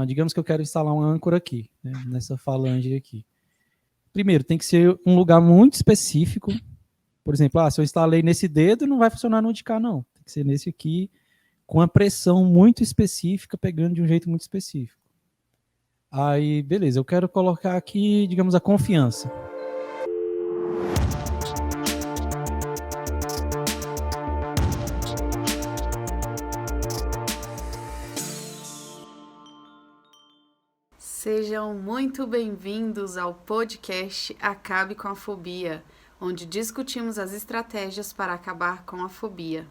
Digamos que eu quero instalar uma âncora aqui, né, nessa falange aqui. Primeiro, tem que ser um lugar muito específico. Por exemplo, se eu instalei nesse dedo, não vai funcionar no de cá, não. Tem que ser nesse aqui, com a pressão muito específica, pegando de um jeito muito específico. Aí, beleza, eu quero colocar aqui, digamos, a confiança. Sejam muito bem-vindos ao podcast Acabe com a Fobia, onde discutimos as estratégias para acabar com a fobia.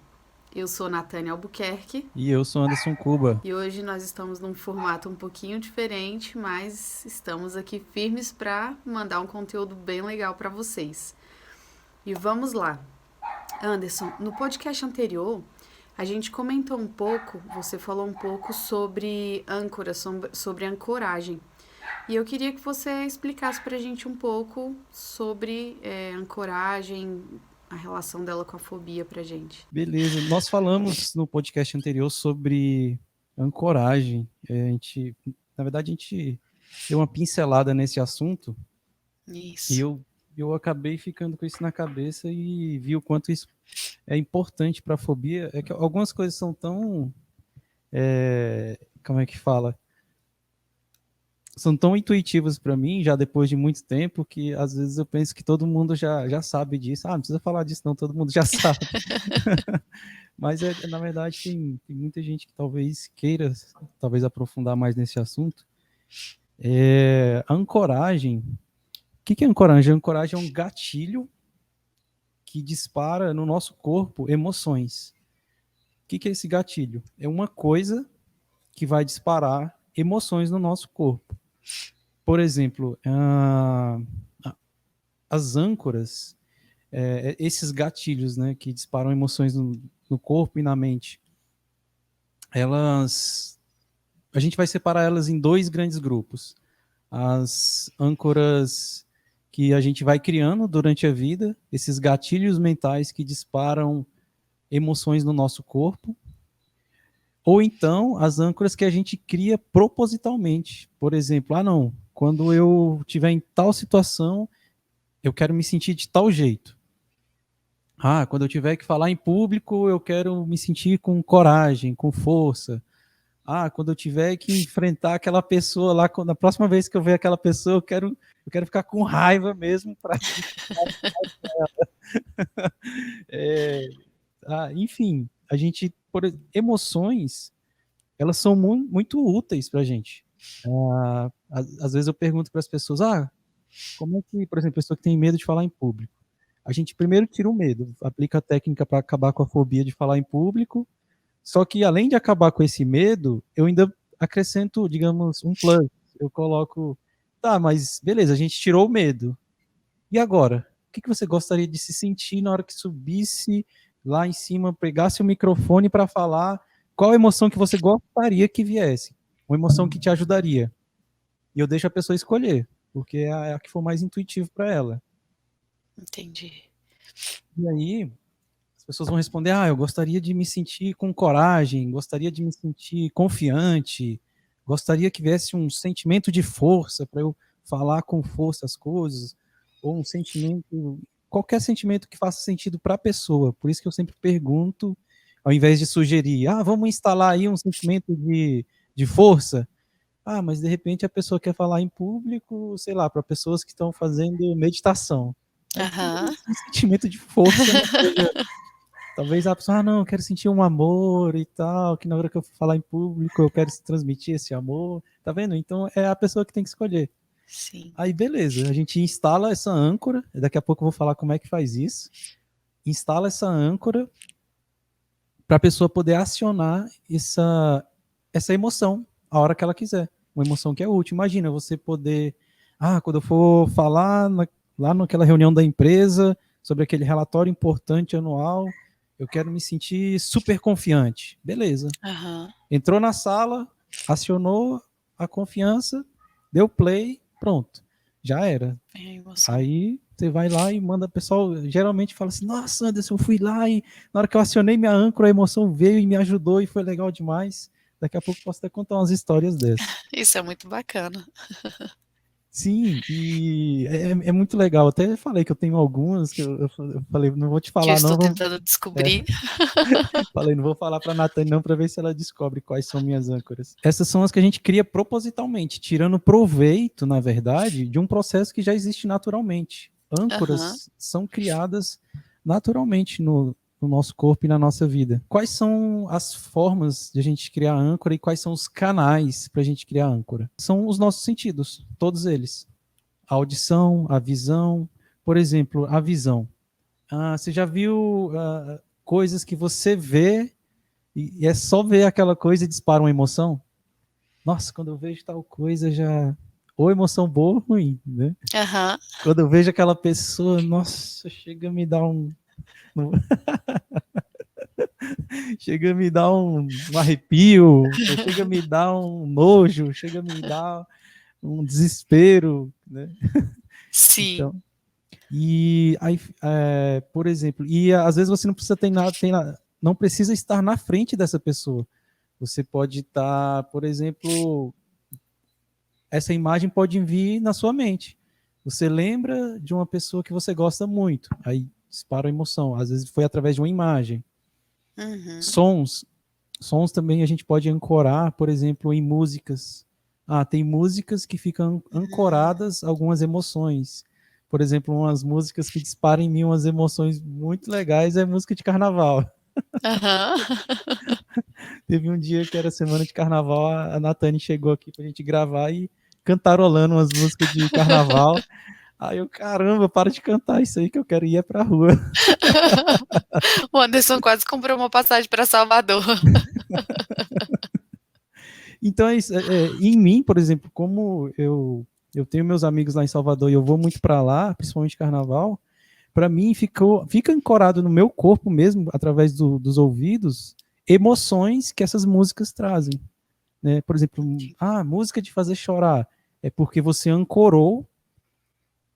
Eu sou Natânia Albuquerque. E eu sou Anderson Cuba. E hoje nós estamos num formato um pouquinho diferente, mas estamos aqui firmes para mandar um conteúdo bem legal para vocês. E vamos lá. Anderson, no podcast anterior, a gente comentou um pouco, você falou um pouco sobre âncora, sobre ancoragem. E eu queria que você explicasse pra gente um pouco sobre ancoragem, a relação dela com a fobia pra gente. Beleza, nós falamos no podcast anterior sobre ancoragem. Na verdade, a gente deu uma pincelada nesse assunto. Isso. E eu acabei ficando com isso na cabeça e vi o quanto isso é importante para a fobia. É que algumas coisas são tão... como é que fala? São tão intuitivas para mim, já depois de muito tempo, que às vezes eu penso que todo mundo já sabe disso. Não precisa falar disso não, todo mundo já sabe. Mas, na verdade, tem muita gente que talvez queira aprofundar mais nesse assunto. A ancoragem... O que é ancoragem? A ancoragem é um gatilho que dispara no nosso corpo emoções. O que é esse gatilho? É uma coisa que vai disparar emoções no nosso corpo. Por exemplo, as âncoras, esses gatilhos, né, que disparam emoções no corpo e na mente, a gente vai separar elas em dois grandes grupos. As âncoras que a gente vai criando durante a vida, esses gatilhos mentais que disparam emoções no nosso corpo, ou então as âncoras que a gente cria propositalmente. Por exemplo, quando eu estiver em tal situação, eu quero me sentir de tal jeito. Quando eu tiver que falar em público, eu quero me sentir com coragem, com força. Quando eu tiver que enfrentar aquela pessoa lá, na próxima vez que eu ver aquela pessoa, eu quero ficar com raiva mesmo para enfim, emoções, elas são muito úteis para a gente. Às vezes eu pergunto para as pessoas, como é que, por exemplo, a pessoa que tem medo de falar em público, a gente primeiro tira o medo, aplica a técnica para acabar com a fobia de falar em público, só que além de acabar com esse medo, eu ainda acrescento, digamos, um plus. Eu coloco, mas beleza, a gente tirou o medo. E agora? O que você gostaria de se sentir na hora que subisse lá em cima, pegasse o microfone para falar? Qual emoção que você gostaria que viesse? Uma emoção que te ajudaria. E eu deixo a pessoa escolher, porque é a que for mais intuitivo para ela. Entendi. E aí, as pessoas vão responder, eu gostaria de me sentir com coragem, gostaria de me sentir confiante, gostaria que viesse um sentimento de força para eu falar com força as coisas, ou um sentimento, qualquer sentimento que faça sentido para a pessoa. Por isso que eu sempre pergunto, ao invés de sugerir, vamos instalar aí um sentimento de força. Mas de repente a pessoa quer falar em público, sei lá, para pessoas que estão fazendo meditação. Um sentimento de força, talvez a pessoa, não, eu quero sentir um amor e tal, que na hora que eu for falar em público eu quero transmitir esse amor, tá vendo? Então é a pessoa que tem que escolher. Sim. Aí beleza, a gente instala essa âncora, daqui a pouco eu vou falar como é que faz isso, instala essa âncora para a pessoa poder acionar essa emoção a hora que ela quiser, uma emoção que é útil. Imagina você poder, quando eu for falar lá naquela reunião da empresa sobre aquele relatório importante anual, eu quero me sentir super confiante. Beleza. Entrou na sala, acionou a confiança, deu play, pronto. Já era. Aí você vai lá e manda, o pessoal geralmente fala assim, nossa, Anderson, eu fui lá e na hora que eu acionei minha âncora, a emoção veio e me ajudou e foi legal demais. Daqui a pouco eu posso até contar umas histórias dessas. Isso é muito bacana. Sim, e é muito legal. Até falei que eu tenho algumas que eu falei, não vou te Que eu falar, estou não. tentando É, descobrir. falei, não vou falar para a Natane não, para ver se ela descobre quais são minhas âncoras. Essas são as que a gente cria propositalmente, tirando proveito, na verdade, de um processo que já existe naturalmente. Aham. Âncoras são criadas naturalmente no nosso corpo e na nossa vida. Quais são as formas de a gente criar âncora e quais são os canais para a gente criar âncora? São os nossos sentidos, todos eles. A audição, a visão. Por exemplo, a visão. Você já viu coisas que você vê e é só ver aquela coisa e dispara uma emoção? Nossa, quando eu vejo tal coisa já... Ou emoção boa ou ruim, né? Aham. Quando eu vejo aquela pessoa, nossa, chega a me dar chega a me dar um arrepio, ou chega a me dar um nojo, chega a me dar um desespero, né? Sim. Então, e aí, por exemplo, e às vezes você não precisa não precisa estar na frente dessa pessoa. Você pode estar, por exemplo, essa imagem pode vir na sua mente. Você lembra de uma pessoa que você gosta muito, aí dispara a emoção. Às vezes foi através de uma imagem. Uhum. Sons também a gente pode ancorar, por exemplo, em músicas. Tem músicas que ficam ancoradas a algumas emoções. Por exemplo, umas músicas que disparam em mim umas emoções muito legais é música de carnaval. Aham. Teve um dia que era semana de carnaval, a Natane chegou aqui pra gente gravar e cantarolando umas músicas de carnaval. Aí eu, caramba, para de cantar isso aí que eu quero ir pra rua. O Anderson quase comprou uma passagem para Salvador. Então, em mim, por exemplo, como eu tenho meus amigos lá em Salvador e eu vou muito para lá, principalmente carnaval, para mim fica ancorado no meu corpo mesmo, através dos ouvidos, emoções que essas músicas trazem. Né? Por exemplo, música de fazer chorar é porque você ancorou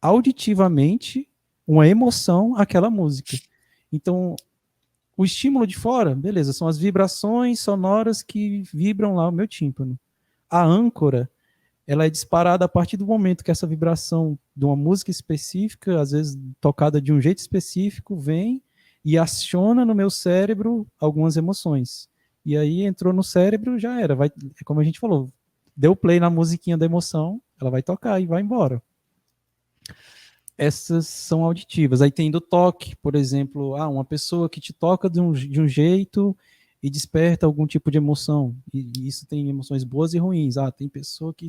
auditivamente uma emoção àquela música. Então, o estímulo de fora, beleza, são as vibrações sonoras que vibram lá o meu tímpano. A âncora, ela é disparada a partir do momento que essa vibração de uma música específica, às vezes tocada de um jeito específico, vem e aciona no meu cérebro algumas emoções. E aí entrou no cérebro, já era. Como a gente falou, deu play na musiquinha da emoção, ela vai tocar e vai embora. Essas são auditivas. Aí tem do toque, por exemplo, uma pessoa que te toca de um jeito e desperta algum tipo de emoção. E isso tem emoções boas e ruins. Tem pessoa que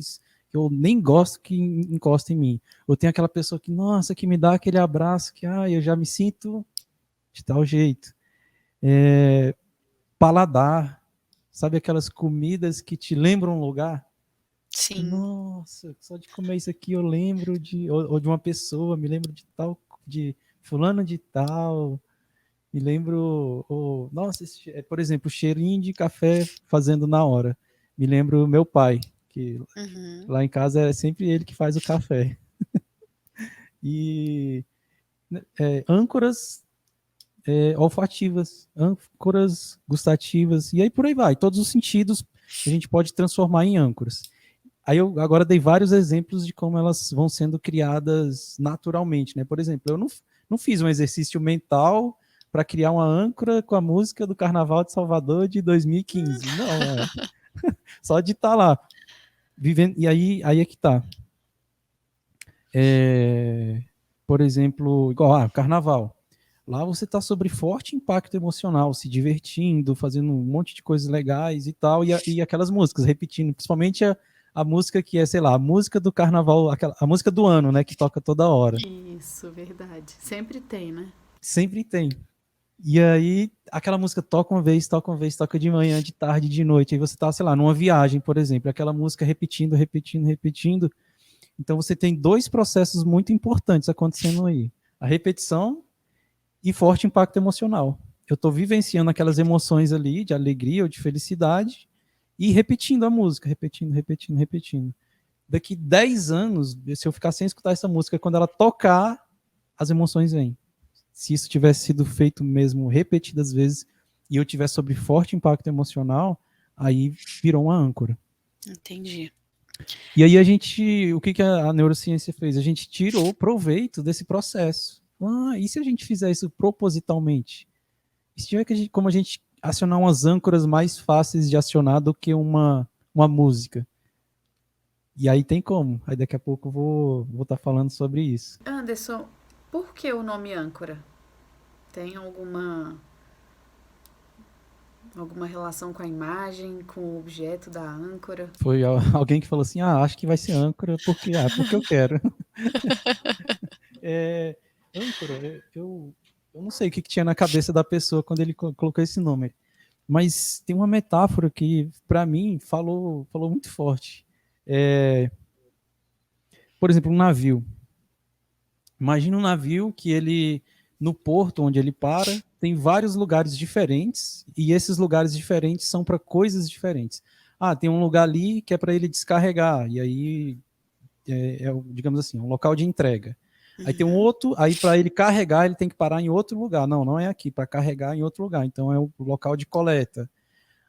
eu nem gosto que encosta em mim. Ou tem aquela pessoa que, nossa, que me dá aquele abraço que eu já me sinto de tal jeito. Paladar, sabe aquelas comidas que te lembram um lugar? Sim. Nossa, só de comer isso aqui eu lembro ou de uma pessoa, me lembro de fulano de tal, me lembro, nossa, por exemplo, cheirinho de café fazendo na hora. Me lembro meu pai, que Uhum. lá em casa é sempre ele que faz o café. E âncoras olfativas, âncoras gustativas, e aí por aí vai. Todos os sentidos a gente pode transformar em âncoras. Aí eu agora dei vários exemplos de como elas vão sendo criadas naturalmente, né? Por exemplo, eu não fiz um exercício mental para criar uma âncora com a música do Carnaval de Salvador de 2015. Não, só de estar lá vivendo. E aí é que tá. Por exemplo, igual Carnaval. Lá você está sobre forte impacto emocional, se divertindo, fazendo um monte de coisas legais e tal, e aquelas músicas, repetindo, principalmente a música que é, sei lá, a música do carnaval, a música do ano, né, que toca toda hora. Isso, verdade. Sempre tem, né? Sempre tem. E aí, aquela música toca uma vez, toca de manhã, de tarde, de noite, aí você tá, sei lá, numa viagem, por exemplo, aquela música repetindo, repetindo, repetindo. Então você tem dois processos muito importantes acontecendo aí. A repetição e forte impacto emocional. Eu estou vivenciando aquelas emoções ali de alegria ou de felicidade e repetindo a música, repetindo, repetindo, repetindo. Daqui 10 anos, se eu ficar sem escutar essa música, quando ela tocar, as emoções vêm. Se isso tivesse sido feito mesmo repetidas vezes e eu tivesse sobre forte impacto emocional, Aí virou uma âncora. Entendi. E aí o que a neurociência fez? A gente tirou proveito desse processo. E se a gente fizer isso propositalmente? E se tiver como a gente acionar umas âncoras mais fáceis de acionar do que uma música? E aí tem como. Aí daqui a pouco eu vou estar falando sobre isso. Anderson, por que o nome âncora? Tem alguma relação com a imagem, com o objeto da âncora? Foi alguém que falou assim, acho que vai ser âncora, porque eu quero. Âncora, eu não sei o que tinha na cabeça da pessoa quando ele colocou esse nome, mas tem uma metáfora que, para mim, falou muito forte. Por exemplo, um navio. Imagina um navio que ele, no porto onde ele para, tem vários lugares diferentes, e esses lugares diferentes são para coisas diferentes. Tem um lugar ali que é para ele descarregar, e aí digamos assim, um local de entrega. Aí tem um outro, aí para ele carregar, ele tem que parar em outro lugar. Não é aqui, para carregar em outro lugar. Então é o local de coleta.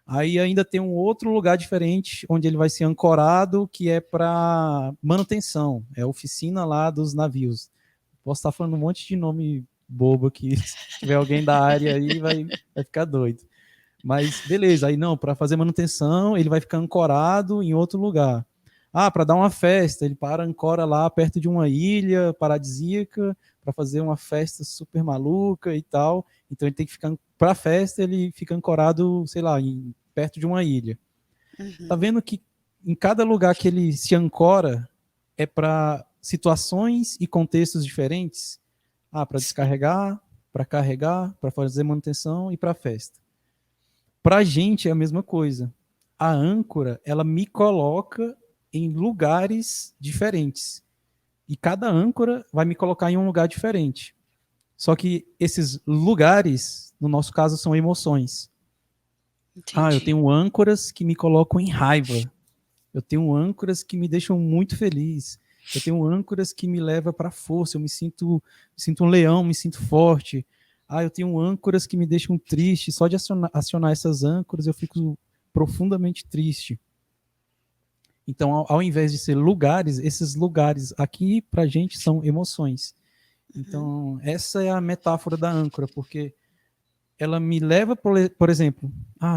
Aí ainda tem um outro lugar diferente, onde ele vai ser ancorado, que é para manutenção. É a oficina lá dos navios. Posso estar falando um monte de nome bobo aqui. Se tiver alguém da área aí, vai ficar doido. Mas beleza, aí não, para fazer manutenção, ele vai ficar ancorado em outro lugar. Para dar uma festa, ele ancora lá perto de uma ilha paradisíaca para fazer uma festa super maluca e tal. Então ele tem que ficar para a festa, ele fica ancorado, sei lá, perto de uma ilha. Tá vendo que em cada lugar que ele se ancora é para situações e contextos diferentes? Para descarregar, para carregar, para fazer manutenção e para festa. Para a gente é a mesma coisa. A âncora, ela me coloca em lugares diferentes. E cada âncora vai me colocar em um lugar diferente. Só que esses lugares, no nosso caso, são emoções. Eu tenho âncoras que me colocam em raiva. Eu tenho âncoras que me deixam muito feliz. Eu tenho âncoras que me levam para a força. Eu me sinto um leão, me sinto forte. Eu tenho âncoras que me deixam triste. Só de acionar essas âncoras, eu fico profundamente triste. Então, ao invés de ser lugares, esses lugares aqui, para a gente, são emoções. Então, essa é a metáfora da âncora, porque ela me leva, por exemplo,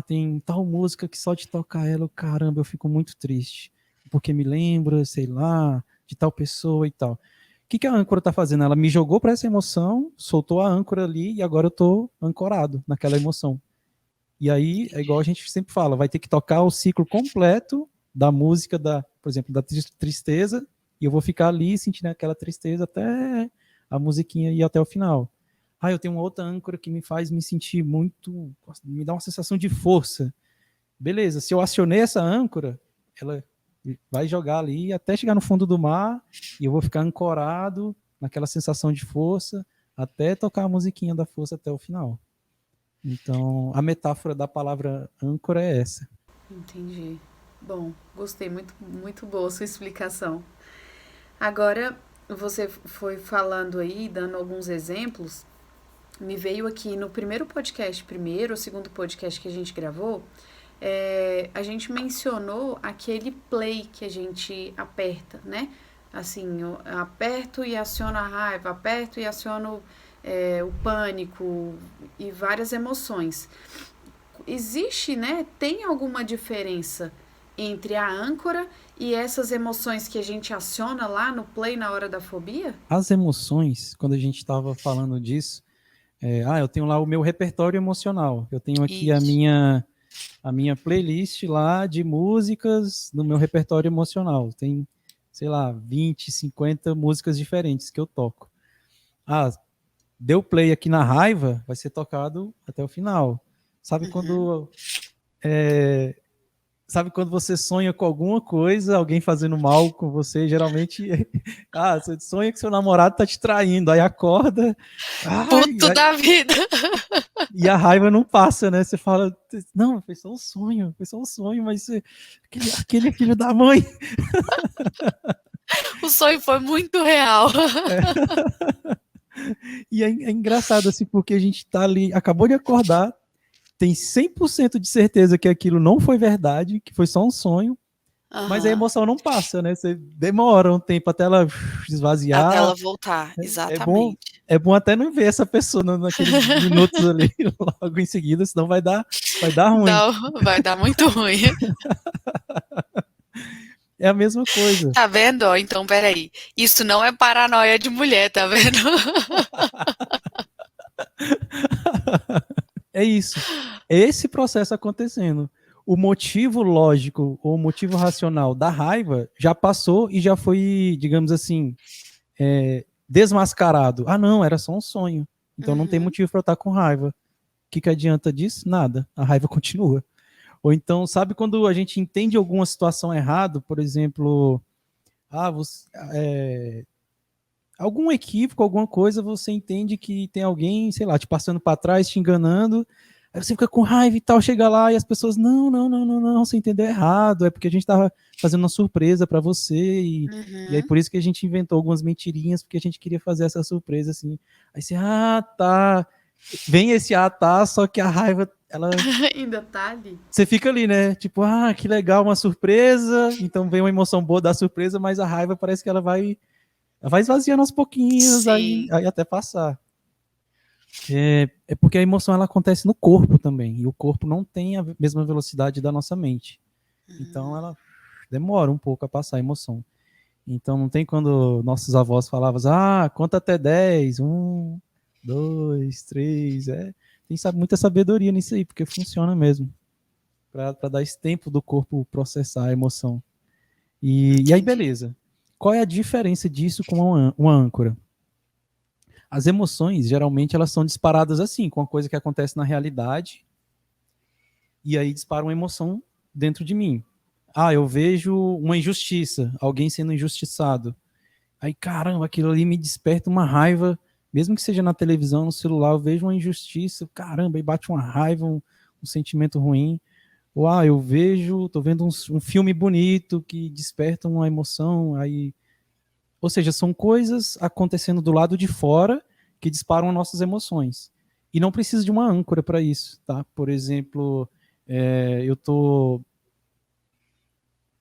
tem tal música que só de tocar ela, caramba, eu fico muito triste, porque me lembra, sei lá, de tal pessoa e tal. O que a âncora está fazendo? Ela me jogou para essa emoção, soltou a âncora ali e agora eu estou ancorado naquela emoção. E aí, é igual a gente sempre fala, vai ter que tocar o ciclo completo da música, por exemplo, da tristeza, e eu vou ficar ali sentindo aquela tristeza até a musiquinha ir até o final. Eu tenho uma outra âncora que me faz me sentir muito, me dá uma sensação de força. Beleza, se eu acionei essa âncora, ela vai jogar ali até chegar no fundo do mar, e eu vou ficar ancorado naquela sensação de força, até tocar a musiquinha da força até o final. Então, a metáfora da palavra âncora é essa. Entendi. Bom, gostei, muito, muito boa a sua explicação. Agora, você foi falando aí, dando alguns exemplos, me veio aqui no primeiro ou segundo podcast que a gente gravou, a gente mencionou aquele play que a gente aperta, né? Assim, eu aperto e aciono a raiva, aperto e aciono o pânico e várias emoções. Existe, né? Tem alguma diferença entre a âncora e essas emoções que a gente aciona lá no play na hora da fobia? As emoções, quando a gente estava falando disso, eu tenho lá o meu repertório emocional. Eu tenho aqui a minha playlist lá de músicas no meu repertório emocional. Tem, sei lá, 20, 50 músicas diferentes que eu toco. Deu play aqui na raiva, vai ser tocado até o final. Sabe quando você sonha com alguma coisa, alguém fazendo mal com você? Geralmente, você sonha que seu namorado tá te traindo, aí acorda. Puto da vida! E a raiva não passa, né? Você fala, não, foi só um sonho, mas aquele filho da mãe. O sonho foi muito real. E é engraçado, assim, porque a gente tá ali, acabou de acordar, tem 100% de certeza que aquilo não foi verdade, que foi só um sonho, mas a Aham. emoção não passa, né? Você demora um tempo até ela Até esvaziar. ela voltar, É bom, exatamente. é bom até não ver essa pessoa naqueles minutos ali, logo em seguida, senão vai dar ruim. Não, vai dar muito ruim. É a mesma coisa. Tá vendo? Ó, então, peraí. Isso não é paranoia de mulher, tá vendo? É isso. É esse processo acontecendo. O motivo lógico ou o motivo racional da raiva já passou e já foi, digamos assim, desmascarado. Ah, não, era só um sonho. Então não tem Uhum. motivo para eu estar com raiva. O que adianta disso? Nada. A raiva continua. Ou então, sabe quando a gente entende alguma situação errado, por exemplo, algum equívoco, alguma coisa, você entende que tem alguém, sei lá, te passando para trás, te enganando, aí você fica com raiva e tal, chega lá e as pessoas, não, não, não, não, não, você entendeu errado, é porque a gente estava fazendo uma surpresa para você e aí Uhum. por isso que a gente inventou algumas mentirinhas, porque a gente queria fazer essa surpresa, assim. Aí você, tá, vem esse tá, só que a raiva, ela Ainda tá ali. você fica ali, né? Tipo, que legal, uma surpresa. Então vem uma emoção boa da surpresa, mas a raiva parece que ela vai esvaziando aos pouquinhos, Sim. aí até passar. É porque a emoção ela acontece no corpo também, e o corpo não tem a mesma velocidade da nossa mente. Então ela demora um pouco a passar a emoção. Então não tem quando nossos avós falavam, conta até 10, 1, 2, 3. Tem muita sabedoria nisso aí, porque funciona mesmo. Para dar esse tempo do corpo processar a emoção. E aí, Entendi. beleza. Qual é a diferença disso com uma âncora? As emoções, geralmente, elas são disparadas assim, com uma coisa que acontece na realidade, e aí dispara uma emoção dentro de mim. Eu vejo uma injustiça, alguém sendo injustiçado. Aí, caramba, aquilo ali me desperta uma raiva, mesmo que seja na televisão, no celular, eu vejo uma injustiça, caramba, aí bate uma raiva, um sentimento ruim. Ou, tô vendo um filme bonito que desperta uma emoção, aí. Ou seja, são coisas acontecendo do lado de fora que disparam nossas emoções. E não precisa de uma âncora para isso, tá? Por exemplo, eu tô.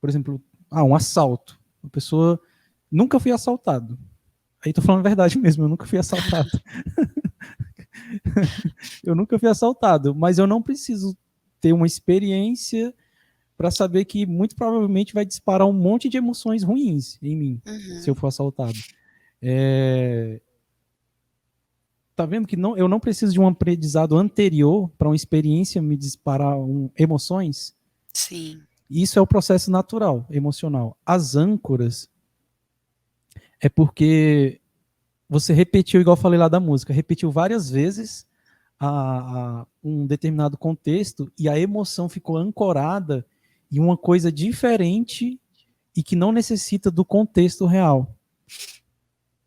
Por exemplo, um assalto. A pessoa nunca fui assaltado. Aí tô falando a verdade mesmo, eu nunca fui assaltado. Eu nunca fui assaltado, mas eu não preciso ter uma experiência para saber que muito provavelmente vai disparar um monte de emoções ruins em mim, se eu Uhum. for assaltado. Tá vendo que eu não preciso de um aprendizado anterior para uma experiência me disparar emoções? Sim. Isso é o processo natural, emocional. As âncoras é porque você repetiu, igual eu falei lá da música, repetiu várias vezes um determinado contexto e a emoção ficou ancorada em uma coisa diferente e que não necessita do contexto real.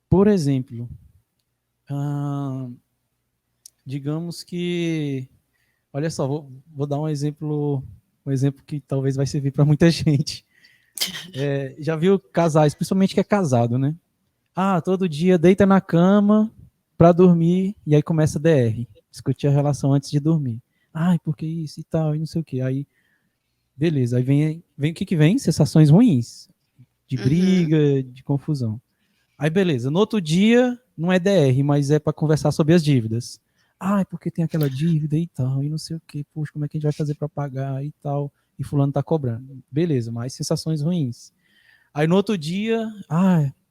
Por exemplo, digamos que, olha só, vou dar um exemplo que talvez vai servir para muita gente. Já viu casais, principalmente que é casado, né? Todo dia deita na cama para dormir e aí começa a DR, discutir a relação antes de dormir. Porque isso e tal, e não sei o que. Aí, beleza, aí vem o que vem? Sensações ruins, de Uhum. briga, de confusão. Aí, beleza, no outro dia não é DR, mas é para conversar sobre as dívidas. Porque tem aquela dívida e tal, e não sei o que, puxa, como é que a gente vai fazer para pagar e tal, e fulano tá cobrando. Beleza, mais sensações ruins. Aí no outro dia,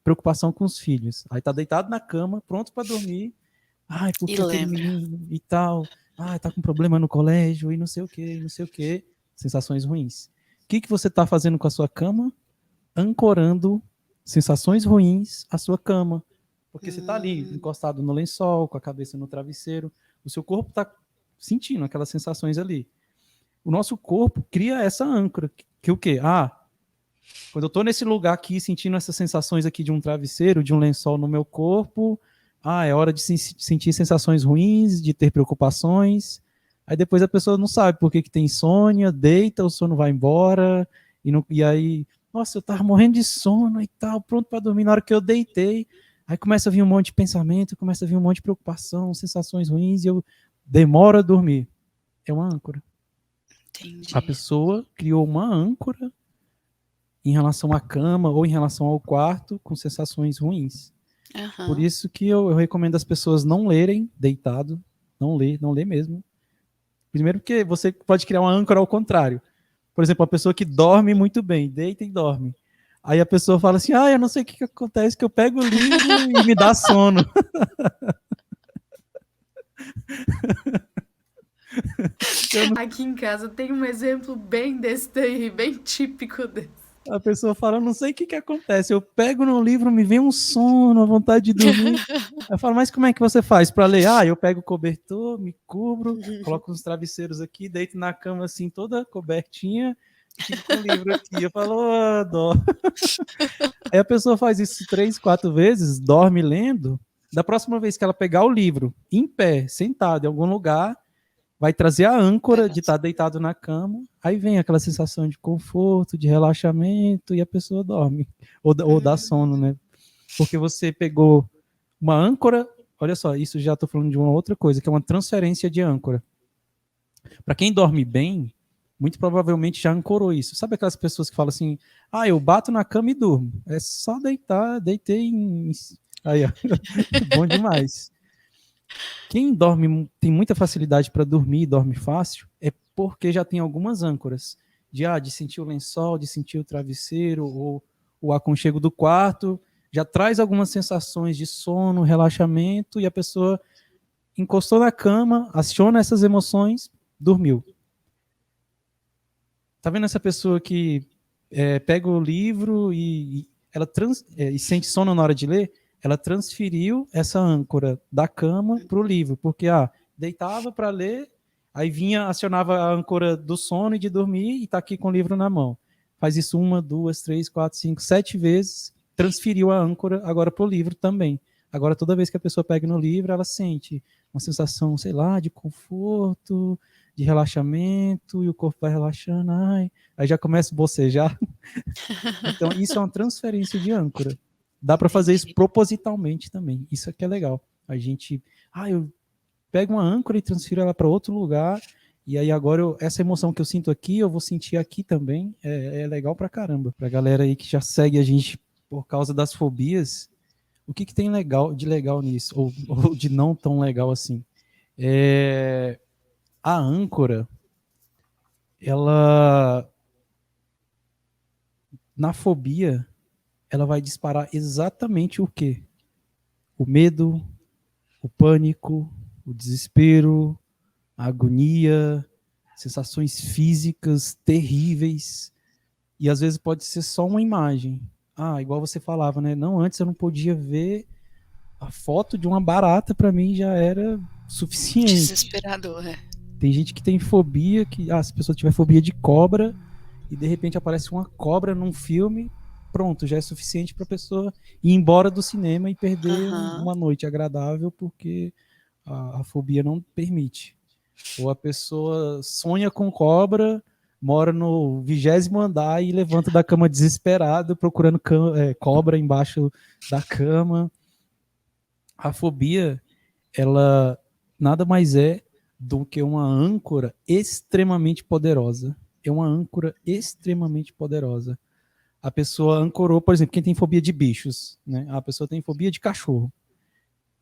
preocupação com os filhos. Aí tá deitado na cama, pronto para dormir. E Porque aquele lembra. menino e tal, tá com problema no colégio e não sei o que, não sei o que. Sensações ruins. O que você tá fazendo com a sua cama? Ancorando sensações ruins à sua cama. Porque você tá ali Hum. encostado no lençol, com a cabeça no travesseiro, o seu corpo tá sentindo aquelas sensações ali. O nosso corpo cria essa âncora, que o quê? Quando eu tô nesse lugar aqui, sentindo essas sensações aqui de um travesseiro, de um lençol no meu corpo, é hora de sentir sensações ruins, de ter preocupações. Aí depois a pessoa não sabe por que tem insônia, deita, o sono vai embora, e aí, nossa, eu tava morrendo de sono e tal, pronto para dormir. Na hora que eu deitei, aí começa a vir um monte de pensamento, começa a vir um monte de preocupação, sensações ruins, e eu demoro a dormir. é uma âncora. A Entendi. pessoa criou uma âncora em relação à cama ou em relação ao quarto com sensações ruins. Por Aham. isso que eu recomendo as pessoas não lerem deitado, não ler mesmo. Primeiro porque você pode criar uma âncora ao contrário. Por exemplo, uma pessoa que dorme muito bem, deita e dorme. Aí a pessoa fala assim, eu não sei o que acontece, que eu pego o livro e me dá sono. Não... Aqui em casa tem um exemplo bem desse daí, bem típico desse. A pessoa fala, não sei o que acontece, eu pego no livro, me vem um sono, a vontade de dormir. Aí eu falo, mas como é que você faz para ler? Eu pego o cobertor, me cubro, coloco uns travesseiros aqui, deito na cama assim, toda cobertinha, fico com o livro aqui. Eu falo, dó. Aí a pessoa faz isso 3, 4 vezes, dorme lendo. Da próxima vez que ela pegar o livro em pé, sentado em algum lugar, vai trazer a âncora de estar deitado na cama, aí vem aquela sensação de conforto, de relaxamento, e a pessoa dorme. Ou dá sono, né? Porque você pegou uma âncora, olha só, isso já estou falando de uma outra coisa, que é uma transferência de âncora. Para quem dorme bem, muito provavelmente já ancorou isso. Sabe aquelas pessoas que falam assim, eu bato na cama e durmo. É só deitar, deitei em... Aí, ó. Bom demais. Quem dorme, tem muita facilidade para dormir e dorme fácil, é porque já tem algumas âncoras. De sentir o lençol, de sentir o travesseiro, ou o aconchego do quarto, já traz algumas sensações de sono, relaxamento, e a pessoa encostou na cama, aciona essas emoções, dormiu. Tá vendo essa pessoa que pega o livro e ela e sente sono na hora de ler? Ela transferiu essa âncora da cama para o livro, porque deitava para ler, aí vinha, acionava a âncora do sono e de dormir e está aqui com o livro na mão. Faz isso 1, 2, 3, 4, 5, 7 vezes, transferiu a âncora agora para o livro também. Agora, toda vez que a pessoa pega no livro, ela sente uma sensação, sei lá, de conforto, de relaxamento, e o corpo vai relaxando, aí já começa a bocejar. Então, isso é uma transferência de âncora. Dá para fazer isso propositalmente também. Isso aqui é legal. A gente, eu pego uma âncora e transfiro ela para outro lugar, e aí agora essa emoção que eu sinto aqui, eu vou sentir aqui também. É legal pra caramba. Pra galera aí que já segue a gente por causa das fobias, o que tem de legal nisso? Ou de não tão legal assim? A âncora, ela, na fobia, ela vai disparar exatamente o quê? O medo, o pânico, o desespero, a agonia, sensações físicas terríveis, e às vezes pode ser só uma imagem. Igual você falava, né? Não, antes eu não podia ver a foto de uma barata, para mim já era suficiente. Desesperador, Tem gente que tem fobia, se a pessoa tiver fobia de cobra, e de repente aparece uma cobra num filme, pronto, já é suficiente para a pessoa ir embora do cinema e perder uma noite agradável, porque a fobia não permite. Ou a pessoa sonha com cobra, mora no 20º andar e levanta da cama desesperado, procurando cobra embaixo da cama. A fobia, ela nada mais é do que uma âncora extremamente poderosa. É uma âncora extremamente poderosa. A pessoa ancorou, por exemplo, quem tem fobia de bichos, né? A pessoa tem fobia de cachorro.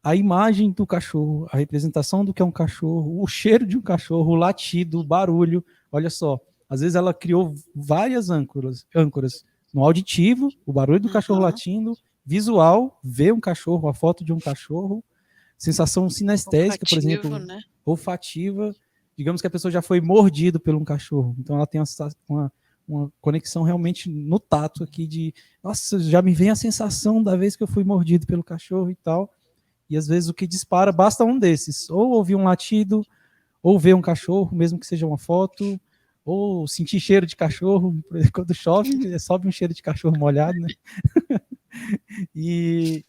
A imagem do cachorro, a representação do que é um cachorro, o cheiro de um cachorro, o latido, o barulho. Olha só, às vezes ela criou várias âncoras no auditivo, o barulho do cachorro latindo, visual, ver um cachorro, a foto de um cachorro, sensação sinestésica, por exemplo, né? Olfativa. Digamos que a pessoa já foi mordida por um cachorro, então ela tem uma conexão realmente no tato aqui de, nossa, já me vem a sensação da vez que eu fui mordido pelo cachorro e tal. E às vezes o que dispara, basta um desses, ou ouvir um latido, ou ver um cachorro, mesmo que seja uma foto, ou sentir cheiro de cachorro, quando chove, sobe um cheiro de cachorro molhado, né? E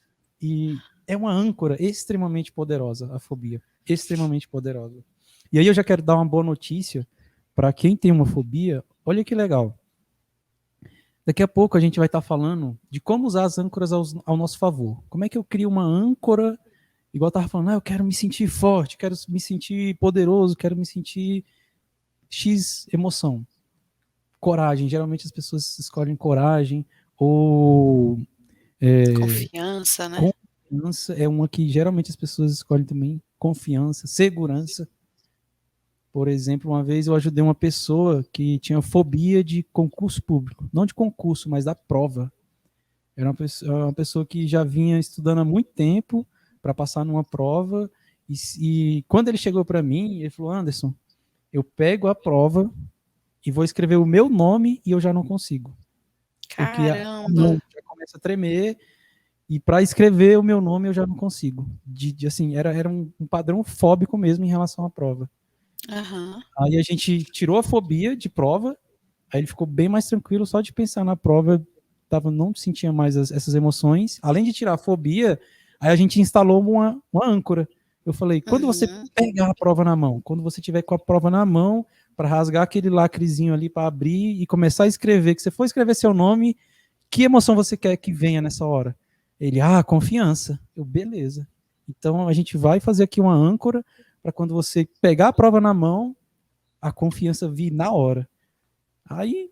é uma âncora extremamente poderosa, a fobia, extremamente poderosa. E aí eu já quero dar uma boa notícia para quem tem uma fobia. Olha que legal. Daqui a pouco a gente vai estar falando de como usar as âncoras ao nosso favor. Como é que eu crio uma âncora, igual eu estava falando, eu quero me sentir forte, quero me sentir poderoso, quero me sentir X emoção. Coragem. Geralmente as pessoas escolhem coragem ou Confiança, né? confiança é uma que geralmente as pessoas escolhem também. Confiança, segurança. Por exemplo, uma vez eu ajudei uma pessoa que tinha fobia de concurso público. Não de concurso, mas da prova. Era uma pessoa que já vinha estudando há muito tempo para passar numa prova. E quando ele chegou para mim, ele falou: Anderson, eu pego a prova e vou escrever o meu nome e eu já não consigo. Porque a mão Caramba! já começa a tremer e para escrever o meu nome eu já não consigo. Assim, era um padrão fóbico mesmo em relação à prova. Aham. Aí a gente tirou a fobia de prova, aí ele ficou bem mais tranquilo só de pensar na prova, não sentia mais essas emoções. Além de tirar a fobia, aí a gente instalou uma âncora. Eu falei, quando você pegar a prova na mão, quando você tiver com a prova na mão, para rasgar aquele lacrezinho ali para abrir e começar a escrever, que você for escrever seu nome, que emoção você quer que venha nessa hora? Ele, confiança. Eu, beleza. Então a gente vai fazer aqui uma âncora para quando você pegar a prova na mão, a confiança vir na hora. Aí,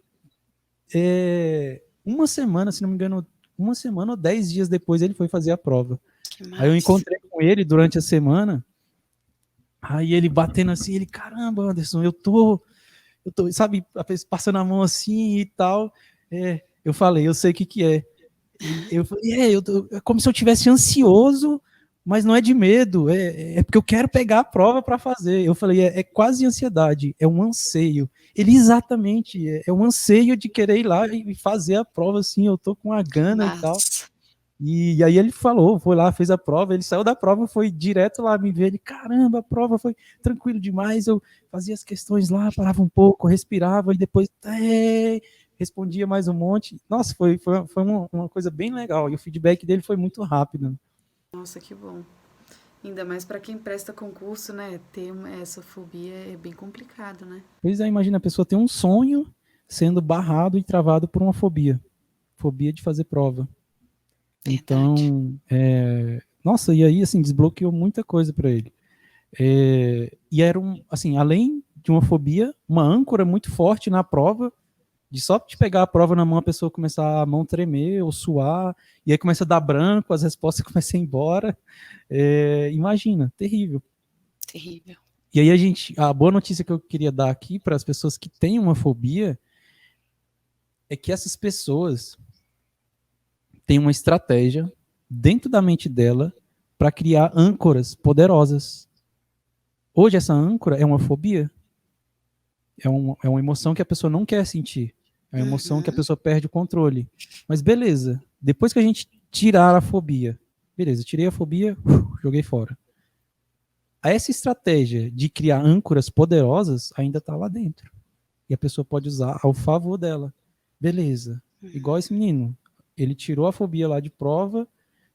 uma semana, se não me engano, uma semana ou 10 dias depois ele foi fazer a prova. Aí eu encontrei com ele durante a semana, aí ele batendo assim, ele, caramba, Anderson, eu tô, sabe, passando a mão assim e tal. Eu falei, eu sei o que é. Eu falei, é como se eu tivesse ansioso, mas não é de medo, é porque eu quero pegar a prova para fazer. Eu falei, é quase ansiedade, é um anseio. Ele, exatamente, é um anseio de querer ir lá e fazer a prova, assim, eu tô com a gana e tal. E aí ele falou, foi lá, fez a prova, ele saiu da prova, foi direto lá me ver, ele, caramba, a prova foi tranquilo demais, eu fazia as questões lá, parava um pouco, respirava e depois respondia mais um monte. Nossa, foi uma coisa bem legal, e o feedback dele foi muito rápido. Nossa, que bom. Ainda mais para quem presta concurso, né? Ter essa fobia é bem complicado, né? Pois é, imagina, a pessoa ter um sonho sendo barrado e travado por uma fobia. Fobia de fazer prova. Verdade. Então, nossa, e aí, assim, desbloqueou muita coisa para ele. E era assim, além de uma fobia, uma âncora muito forte na prova, de só de pegar a prova na mão, a pessoa começar a mão tremer ou suar, e aí começa a dar branco, as respostas começam a ir embora. Imagina, terrível. Terrível. E aí a boa notícia que eu queria dar aqui para as pessoas que têm uma fobia é que essas pessoas têm uma estratégia dentro da mente dela para criar âncoras poderosas. Hoje essa âncora é uma fobia. É uma emoção que a pessoa não quer sentir. É uma emoção que a pessoa perde o controle. Mas beleza, depois que a gente tirar a fobia, beleza, tirei a fobia, joguei fora. Essa estratégia de criar âncoras poderosas ainda está lá dentro. E a pessoa pode usar ao favor dela. Beleza. Igual esse menino. Ele tirou a fobia lá de prova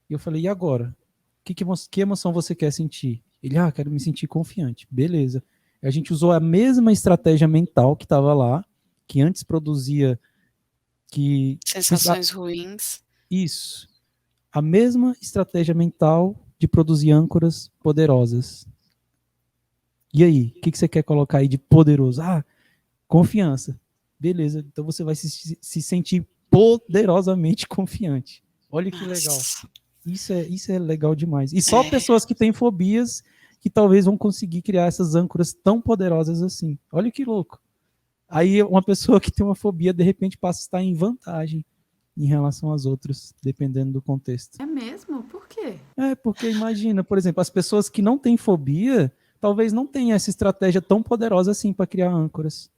e eu falei, e agora? Que emoção você quer sentir? Ele, quero me sentir confiante. Beleza. A gente usou a mesma estratégia mental que estava lá, que antes produzia sensações ruins. Isso. A mesma estratégia mental de produzir âncoras poderosas. E aí, o que você quer colocar aí de poderoso? Confiança. Beleza, então você vai se sentir poderosamente confiante. Olha que legal. Isso é legal demais. E só pessoas que têm fobias que talvez vão conseguir criar essas âncoras tão poderosas assim. Olha que louco. Aí uma pessoa que tem uma fobia, de repente, passa a estar em vantagem em relação às outras, dependendo do contexto. É mesmo? Por quê? Porque imagina, por exemplo, as pessoas que não têm fobia, talvez não tenham essa estratégia tão poderosa assim para criar âncoras.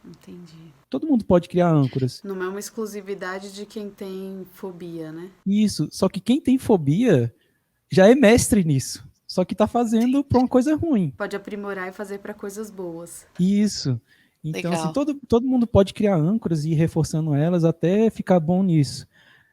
Entendi. Todo mundo pode criar âncoras. Não é uma exclusividade de quem tem fobia, né? Isso, só que quem tem fobia já é mestre nisso. Só que tá fazendo para uma coisa ruim. Pode aprimorar e fazer para coisas boas. Isso. Então, legal. Assim, todo mundo pode criar âncoras e ir reforçando elas até ficar bom nisso.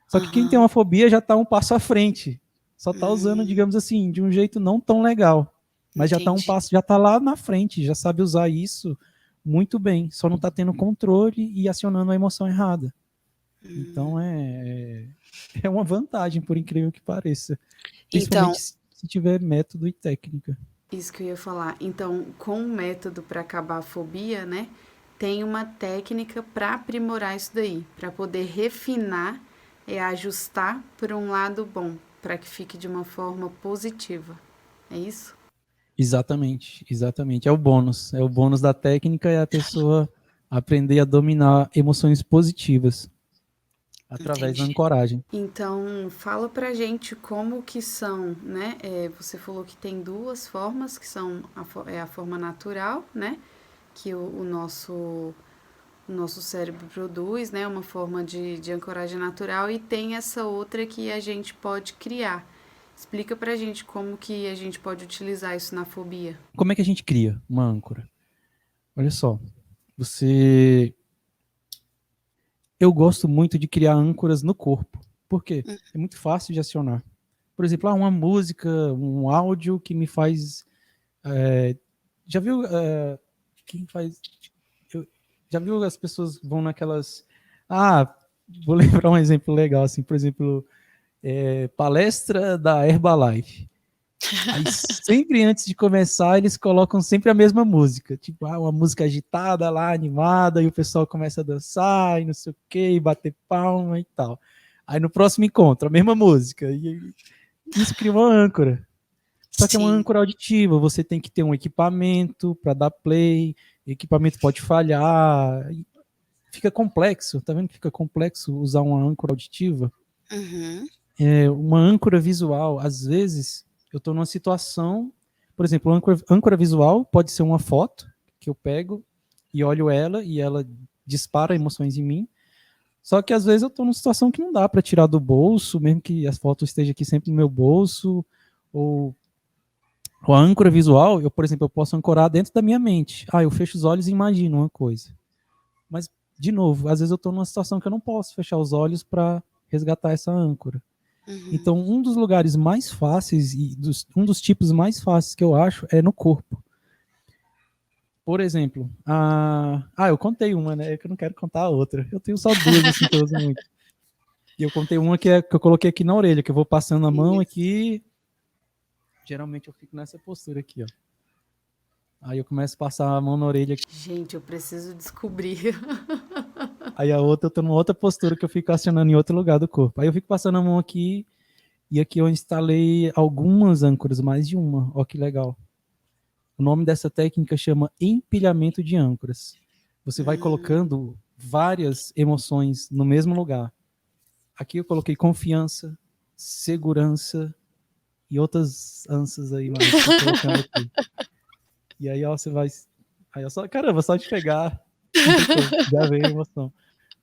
Só que quem tem uma fobia já tá um passo à frente. Só tá usando, digamos assim, de um jeito não tão legal. Mas já tá um passo, já tá lá na frente, já sabe usar isso muito bem. Só não tá tendo controle e acionando a emoção errada. Então é uma vantagem, por incrível que pareça. Principalmente se tiver método e técnica. Isso que eu ia falar. Então, com o método para acabar a fobia, né? Tem uma técnica para aprimorar isso daí, para poder refinar e ajustar para um lado bom, para que fique de uma forma positiva. É isso? Exatamente, exatamente. É o bônus. É o bônus da técnica é a pessoa aprender a dominar emoções positivas através da Entendi. ancoragem. Então, fala pra gente como que são, né? Você falou que tem duas formas, que são a forma natural, né? Que o nosso cérebro produz, né? Uma forma de ancoragem natural e tem essa outra que a gente pode criar. Explica pra gente como que a gente pode utilizar isso na fobia. Como é que a gente cria uma âncora? Olha só, você. Eu gosto muito de criar âncoras no corpo. Por quê? É muito fácil de acionar. Por exemplo, uma música, um áudio que me faz. Já viu quem faz? eu- já viu as pessoas vão naquelas. Ah, vou lembrar um exemplo legal, assim, por exemplo, palestra da Herbalife. Aí sempre antes de começar, eles colocam sempre a mesma música. Tipo, uma música agitada lá, animada, e o pessoal começa a dançar e não sei o quê, e bater palma e tal. Aí no próximo encontro, a mesma música. E isso cria uma âncora. Só que é uma Sim. âncora auditiva, você tem que ter um equipamento para dar play, o equipamento pode falhar, fica complexo, tá vendo que fica complexo usar uma âncora auditiva? Uhum. Uma âncora visual, às vezes, eu estou numa situação, por exemplo, âncora visual pode ser uma foto que eu pego e olho ela e ela dispara emoções em mim, só que às vezes eu estou numa situação que não dá para tirar do bolso, mesmo que as fotos estejam aqui sempre no meu bolso, ou a âncora visual, eu, por exemplo, eu posso ancorar dentro da minha mente. Eu fecho os olhos e imagino uma coisa. Mas, de novo, às vezes eu estou numa situação que eu não posso fechar os olhos para resgatar essa âncora. Uhum. Então, um dos lugares mais fáceis e um dos tipos mais fáceis que eu acho é no corpo. Por exemplo, eu contei uma, né? É que eu não quero contar a outra. Eu tenho só duas, assim, que eu uso muito. E eu contei uma que eu coloquei aqui na orelha, que eu vou passando a mão aqui. Geralmente eu fico nessa postura aqui, ó. Aí eu começo a passar a mão na orelha. Gente, eu preciso descobrir. Aí a outra, eu tô numa outra postura que eu fico acionando em outro lugar do corpo. Aí eu fico passando a mão aqui, e aqui eu instalei algumas âncoras, mais de uma. Ó, que legal. O nome dessa técnica chama empilhamento de âncoras. Você vai colocando várias emoções no mesmo lugar. Aqui eu coloquei confiança, segurança e outras ânsias aí mais que eu tô colocando aqui. E aí, ó, você vai. Aí, só, caramba, só de pegar, já vem emoção.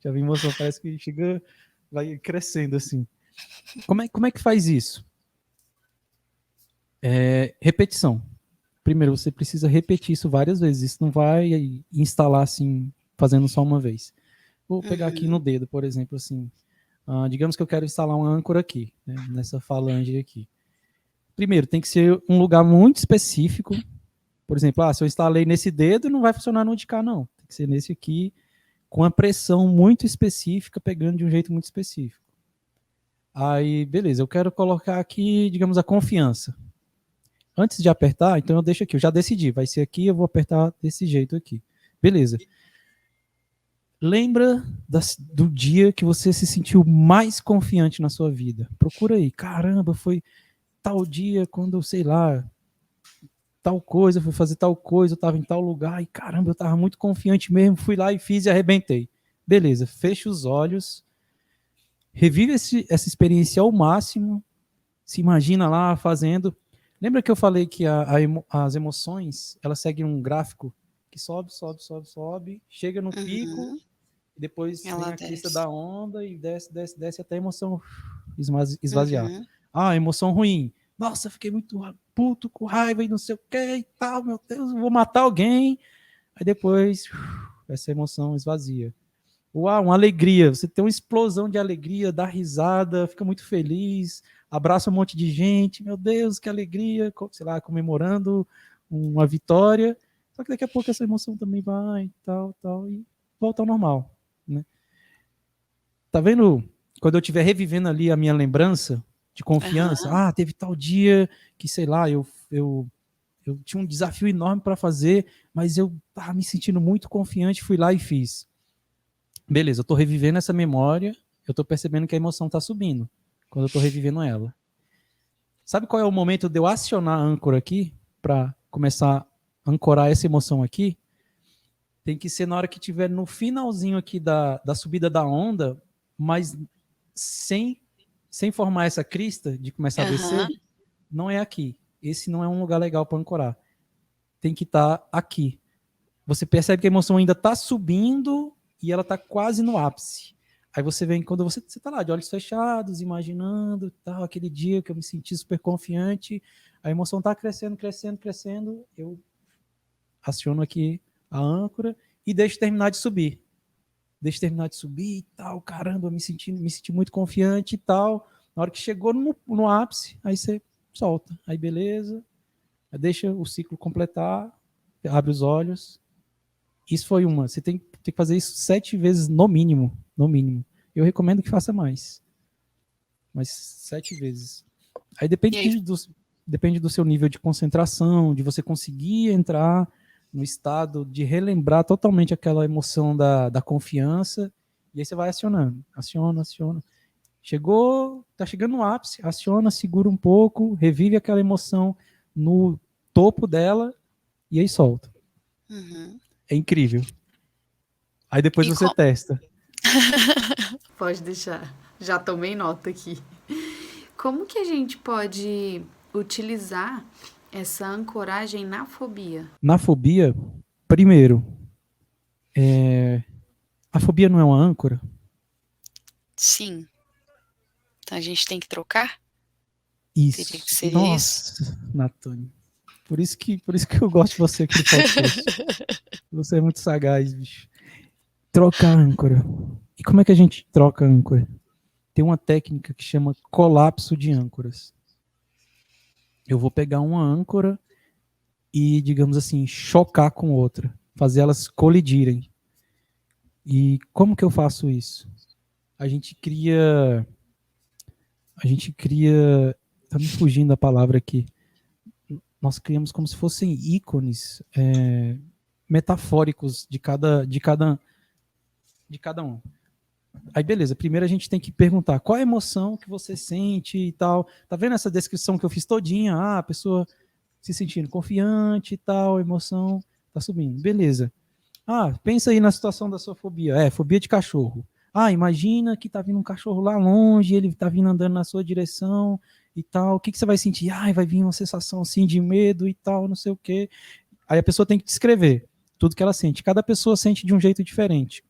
Já vem emoção, parece que chega, vai crescendo assim. Como é que faz isso? Repetição. Primeiro, você precisa repetir isso várias vezes. Isso não vai instalar assim, fazendo só uma vez. Vou pegar aqui no dedo, por exemplo, assim. Digamos que eu quero instalar uma âncora aqui, né, nessa falange aqui. Primeiro, tem que ser um lugar muito específico. Por exemplo, se eu instalei nesse dedo, não vai funcionar no de cá, não. Tem que ser nesse aqui, com a pressão muito específica, pegando de um jeito muito específico. Aí, beleza, eu quero colocar aqui, digamos, a confiança. Antes de apertar, então eu deixo aqui, eu já decidi, vai ser aqui, eu vou apertar desse jeito aqui. Beleza. Lembra do dia que você se sentiu mais confiante na sua vida. Procura aí. Caramba, foi tal dia quando, sei lá, tal coisa, fui fazer tal coisa, eu estava em tal lugar e caramba, eu estava muito confiante mesmo, fui lá e fiz e arrebentei. Beleza, fecha os olhos, revive essa experiência ao máximo, se imagina lá fazendo. Lembra que eu falei que as emoções, elas seguem um gráfico que sobe, sobe, sobe, sobe, chega no pico, e depois vem Ela a crista desce. da onda e desce, desce, desce até a emoção esvaziar. Uhum. Emoção ruim. Nossa, fiquei muito puto, com raiva e não sei o que e tal, meu Deus, vou matar alguém. Aí depois, essa emoção esvazia. Uma alegria, você tem uma explosão de alegria, dá risada, fica muito feliz, abraça um monte de gente, meu Deus, que alegria, sei lá, comemorando uma vitória. Só que daqui a pouco essa emoção também vai, tal, tal, e volta ao normal, né? Tá vendo? Quando eu estiver revivendo ali a minha lembrança de confiança, Uhum. teve tal dia que, sei lá, eu Eu tinha um desafio enorme para fazer, mas eu estava me sentindo muito confiante, fui lá e fiz. Beleza, eu estou revivendo essa memória, eu estou percebendo que a emoção está subindo quando eu estou revivendo ela. Sabe qual é o momento de eu acionar a âncora aqui para começar a ancorar essa emoção aqui? Tem que ser na hora que estiver no finalzinho aqui da subida da onda, mas sem formar essa crista de começar a descer, não é aqui. Esse não é um lugar legal para ancorar. Tem que estar aqui. Você percebe que a emoção ainda está subindo e ela está quase no ápice. Aí você vem, quando você está lá de olhos fechados, imaginando, tal, aquele dia que eu me senti super confiante, a emoção está crescendo, crescendo, crescendo, eu aciono aqui a âncora e deixo terminar de subir. Deixo terminar de subir e tal, caramba, me senti muito confiante e tal. Na hora que chegou no ápice, aí você solta. Aí beleza, deixa o ciclo completar, abre os olhos. Isso foi uma. Você tem que fazer isso 7 vezes no mínimo. No mínimo. Eu recomendo que faça mais. Mas 7 vezes. Aí depende do seu nível de concentração, de você conseguir entrar no estado de relembrar totalmente aquela emoção da confiança. E aí você vai acionando. Aciona. Tá chegando no ápice, aciona, segura um pouco, revive aquela emoção no topo dela e aí solta. É incrível. Aí depois você testa. Pode deixar. Já tomei nota aqui. Como que a gente pode utilizar essa ancoragem na fobia? Na fobia, primeiro, a fobia não é uma âncora? Sim. Então a gente tem que trocar? Isso. Teria que ser isso? Natânia. Por isso que eu gosto de você aqui no podcast. Você é muito sagaz, bicho. Trocar âncora. E como é que a gente troca âncora? Tem uma técnica que chama colapso de âncoras. Eu vou pegar uma âncora e, digamos assim, chocar com outra. Fazer elas colidirem. E como que eu faço isso? A gente cria... Tá me fugindo a palavra aqui. Nós criamos como se fossem ícones metafóricos de cada um. Aí beleza, primeiro a gente tem que perguntar qual a emoção que você sente e tal. Tá vendo essa descrição que eu fiz todinha? A pessoa se sentindo confiante e tal, a emoção tá subindo. Beleza. Pensa aí na situação da sua fobia. Fobia de cachorro. Imagina que tá vindo um cachorro lá longe, ele tá vindo andando na sua direção e tal. O que você vai sentir? Vai vir uma sensação assim de medo e tal, não sei o quê. Aí a pessoa tem que descrever tudo que ela sente. Cada pessoa sente de um jeito diferente.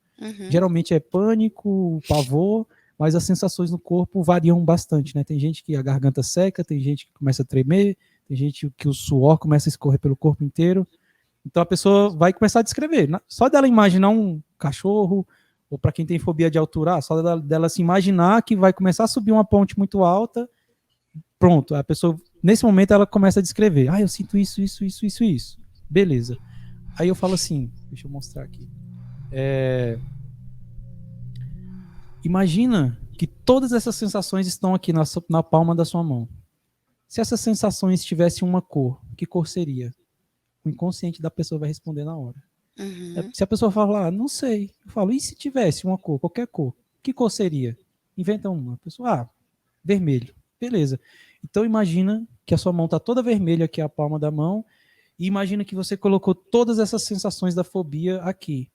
Geralmente é pânico, pavor, mas as sensações no corpo variam bastante, né? Tem gente que a garganta seca, tem gente que começa a tremer, tem gente que o suor começa a escorrer pelo corpo inteiro. Então a pessoa vai começar a descrever. Só dela imaginar um cachorro, ou para quem tem fobia de altura, só dela se imaginar que vai começar a subir uma ponte muito alta, pronto, a pessoa, nesse momento ela começa a descrever. Eu sinto isso. Beleza. Aí eu falo assim, deixa eu mostrar aqui. Imagina que todas essas sensações estão aqui na palma da sua mão. Se essas sensações tivessem uma cor, que cor seria? O inconsciente da pessoa vai responder na hora. Se a pessoa falar, não sei, eu falo, e se tivesse uma cor, qualquer cor, que cor seria? Inventa uma. A pessoa, vermelho. Beleza. Então imagina que a sua mão está toda vermelha aqui, a palma da mão, e imagina que você colocou todas essas sensações da fobia aqui.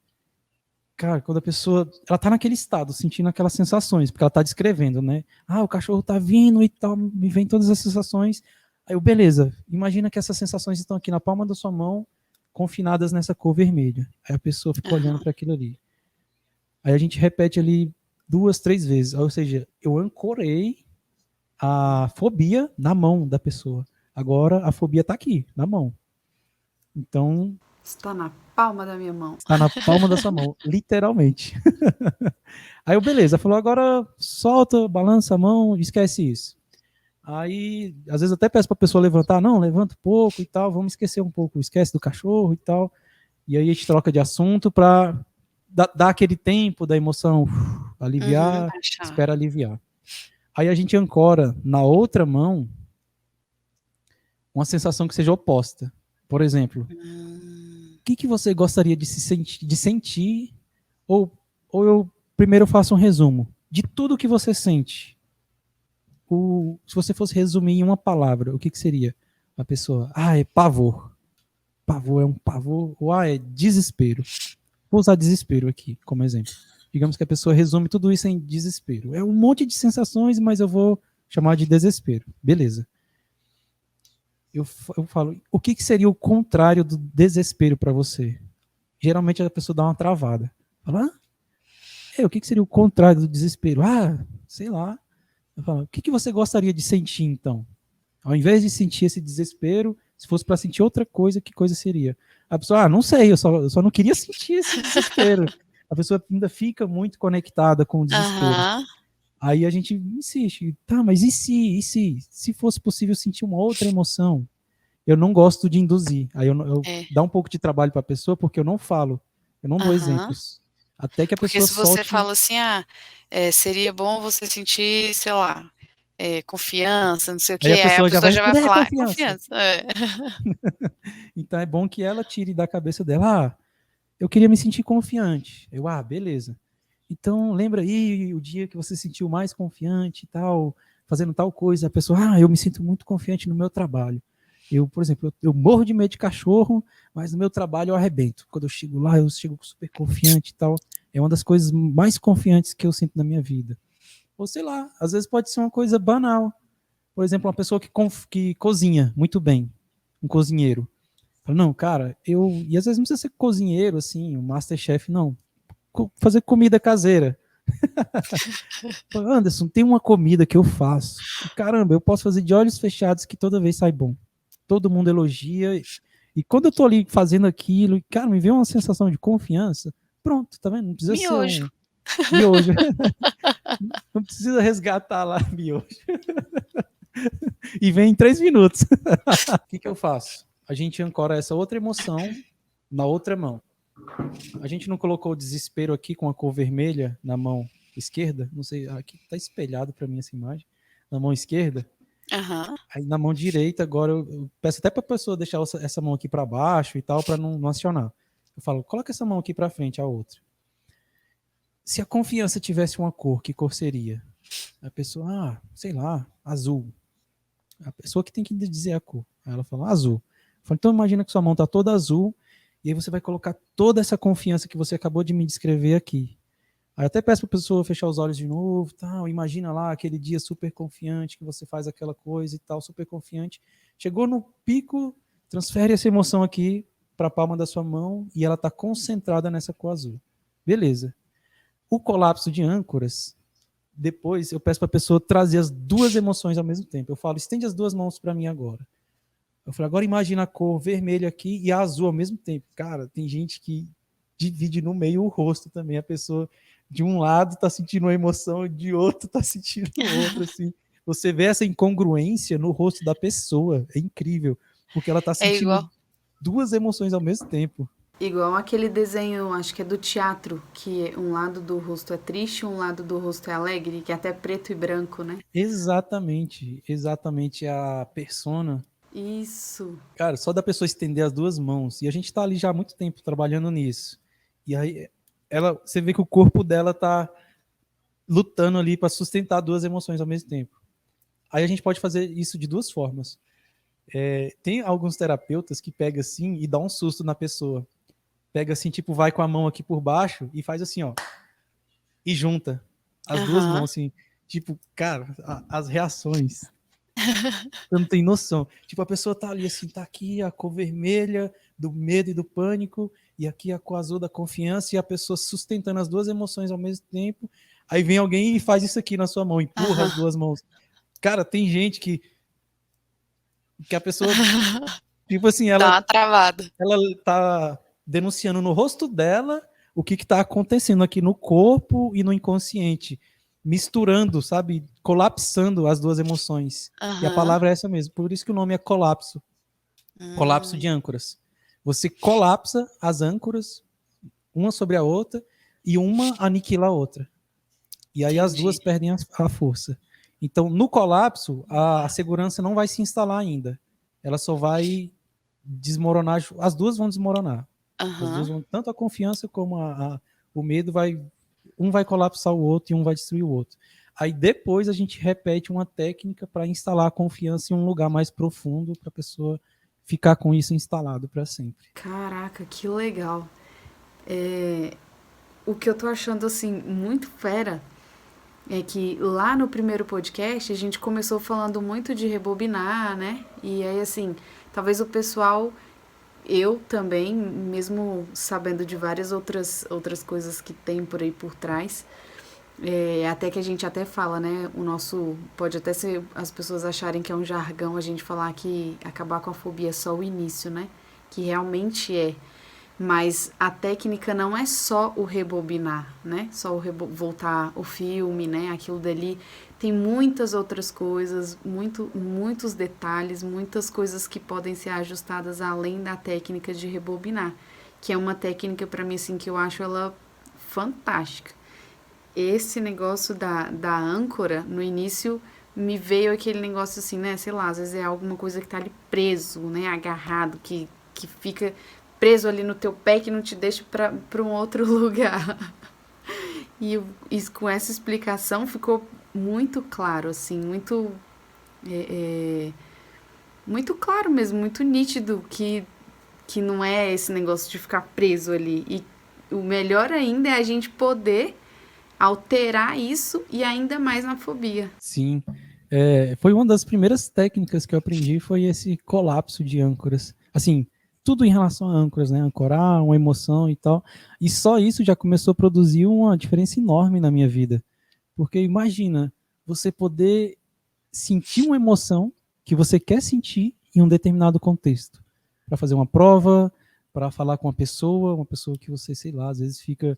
Cara, quando a pessoa, ela tá naquele estado, sentindo aquelas sensações, porque ela tá descrevendo, né? O cachorro tá vindo e tal, me vem todas as sensações. Aí beleza, imagina que essas sensações estão aqui na palma da sua mão, confinadas nessa cor vermelha. Aí a pessoa fica olhando para aquilo ali. Aí a gente repete ali 2, 3 vezes. Ou seja, eu ancorei a fobia na mão da pessoa. Agora a fobia tá aqui, na mão. Então... Está na palma da minha mão. Está na palma da sua mão, literalmente. Aí beleza, falou, agora solta, balança a mão, esquece isso. Aí, às vezes até peço para a pessoa levantar, não, levanta um pouco e tal, vamos esquecer um pouco, esquece do cachorro e tal. E aí a gente troca de assunto para dar aquele tempo da emoção, aliviar, espera aliviar. Aí a gente ancora na outra mão uma sensação que seja oposta. Por exemplo, o que você gostaria de sentir ou eu primeiro faço um resumo de tudo que você sente. Se você fosse resumir em uma palavra, o que seria? A pessoa, é pavor. Pavor é um pavor, ou é desespero. Vou usar desespero aqui como exemplo. Digamos que a pessoa resume tudo isso em desespero. É um monte de sensações, mas eu vou chamar de desespero. Beleza. Eu falo, o que seria o contrário do desespero para você? Geralmente a pessoa dá uma travada. Fala, o que seria o contrário do desespero? Sei lá. Eu falo, o que você gostaria de sentir, então? Ao invés de sentir esse desespero, se fosse para sentir outra coisa, que coisa seria? A pessoa, não sei, eu só não queria sentir esse desespero. A pessoa ainda fica muito conectada com o desespero. Aí a gente insiste, tá, mas e se fosse possível sentir uma outra emoção? Eu não gosto de induzir. Aí eu dá um pouco de trabalho para a pessoa, porque eu não falo, eu não dou exemplos. Até que a pessoa solte... Porque se você fala assim, seria bom você sentir, sei lá, confiança, não sei o quê, aí a pessoa já vai falar, confiança. Então é bom que ela tire da cabeça dela, eu queria me sentir confiante. Eu, beleza. Então lembra aí o dia que você se sentiu mais confiante e tal, fazendo tal coisa. A pessoa, eu me sinto muito confiante no meu trabalho. Eu, por exemplo, eu morro de medo de cachorro, mas no meu trabalho eu arrebento. Quando eu chego lá, eu chego super confiante e tal. É uma das coisas mais confiantes que eu sinto na minha vida. Ou sei lá, às vezes pode ser uma coisa banal. Por exemplo, uma pessoa que cozinha muito bem, um cozinheiro. Fala, não, cara, e às vezes não precisa ser cozinheiro, assim, um Masterchef, não. Fazer comida caseira. Anderson, tem uma comida que eu faço. Caramba, eu posso fazer de olhos fechados que toda vez sai bom. Todo mundo elogia. E quando eu tô ali fazendo aquilo, cara, me vem uma sensação de confiança. Pronto, tá vendo? Não precisa miojo. ser miojo. Não precisa resgatar lá miojo. E vem em 3 minutos. O que eu faço? A gente ancora essa outra emoção na outra mão. A gente não colocou o desespero aqui com a cor vermelha na mão esquerda? Não sei, aqui tá espelhado para mim essa imagem. Na mão esquerda. Aí na mão direita, agora eu peço até para a pessoa deixar essa mão aqui para baixo e tal, para não acionar. Eu falo, coloca essa mão aqui para frente, a outra. Se a confiança tivesse uma cor, que cor seria? A pessoa, sei lá, azul. A pessoa que tem que dizer a cor. Aí ela fala, azul. Eu falo, então imagina que sua mão tá toda azul, e aí você vai colocar toda essa confiança que você acabou de me descrever aqui. Aí até peço para a pessoa fechar os olhos de novo, tal, imagina lá aquele dia super confiante que você faz aquela coisa e tal, super confiante. Chegou no pico, transfere essa emoção aqui para a palma da sua mão e ela está concentrada nessa cor azul. Beleza. O colapso de âncoras, depois eu peço para a pessoa trazer as duas emoções ao mesmo tempo. Eu falo, estende as duas mãos para mim agora. Eu falo, agora imagina a cor vermelha aqui e a azul ao mesmo tempo. Cara, tem gente que divide no meio o rosto também. A pessoa de um lado tá sentindo uma emoção, de outro tá sentindo outra, assim. Você vê essa incongruência no rosto da pessoa, é incrível, porque ela tá sentindo duas emoções ao mesmo tempo. Igual aquele desenho, acho que é do teatro, que um lado do rosto é triste, um lado do rosto é alegre, que é até preto e branco, né? Exatamente a persona. Isso. Cara, só da pessoa estender as duas mãos, e a gente tá ali já há muito tempo trabalhando nisso, e aí você vê que o corpo dela tá lutando ali para sustentar duas emoções ao mesmo tempo. Aí a gente pode fazer isso de duas formas. Tem alguns terapeutas que pegam assim e dá um susto na pessoa. Pega assim, tipo, vai com a mão aqui por baixo e faz assim, ó. E junta as duas mãos, assim. Tipo, cara, as reações. Você não tem noção. Tipo, a pessoa tá ali assim, tá aqui a cor vermelha do medo e do pânico, e aqui a cor azul da confiança, e a pessoa sustentando as duas emoções ao mesmo tempo. Aí vem alguém e faz isso aqui na sua mão, empurra as duas mãos. Cara, tem gente que a pessoa, tipo assim, ela... Dá uma travada. Ela tá denunciando no rosto dela o que tá acontecendo aqui no corpo e no inconsciente. Misturando, sabe? Colapsando as duas emoções. E a palavra é essa mesmo. Por isso que o nome é colapso. Colapso de âncoras. Você colapsa as âncoras, uma sobre a outra, e uma aniquila a outra. E aí as duas perdem a força. Então, no colapso, a segurança não vai se instalar ainda. Ela só vai desmoronar, as duas vão desmoronar. As duas Aham. vão, tanto a confiança como o medo um vai colapsar o outro e um vai destruir o outro. Aí depois a gente repete uma técnica para instalar a confiança em um lugar mais profundo para a pessoa ficar com isso instalado para sempre. Caraca, que legal. O que eu tô achando, assim, muito fera é que lá no primeiro podcast a gente começou falando muito de rebobinar, né? E aí, assim, talvez o pessoal, eu também, mesmo sabendo de várias outras coisas que tem por aí por trás, até que a gente até fala, né? O nosso. Pode até ser as pessoas acharem que é um jargão a gente falar que acabar com a fobia é só o início, né? Que realmente é. Mas a técnica não é só o rebobinar, né? Só voltar o filme, né? Aquilo dali. Tem muitas outras coisas, muitos detalhes, muitas coisas que podem ser ajustadas além da técnica de rebobinar. Que é uma técnica, para mim, assim, que eu acho ela fantástica. Esse negócio da âncora, no início, me veio aquele negócio assim, né? Sei lá, às vezes é alguma coisa que tá ali preso, né? Agarrado, que fica preso ali no teu pé que não te deixa para um outro lugar. E com essa explicação ficou muito claro, assim, muito claro mesmo, muito nítido que não é esse negócio de ficar preso ali. E o melhor ainda é a gente poder alterar isso e ainda mais na fobia. Sim. Foi uma das primeiras técnicas que eu aprendi, foi esse colapso de âncoras. Assim, tudo em relação a âncoras, né? Ancorar, uma emoção e tal. E só isso já começou a produzir uma diferença enorme na minha vida. Porque imagina, você poder sentir uma emoção que você quer sentir em um determinado contexto. Para fazer uma prova, para falar com uma pessoa que você, sei lá, às vezes fica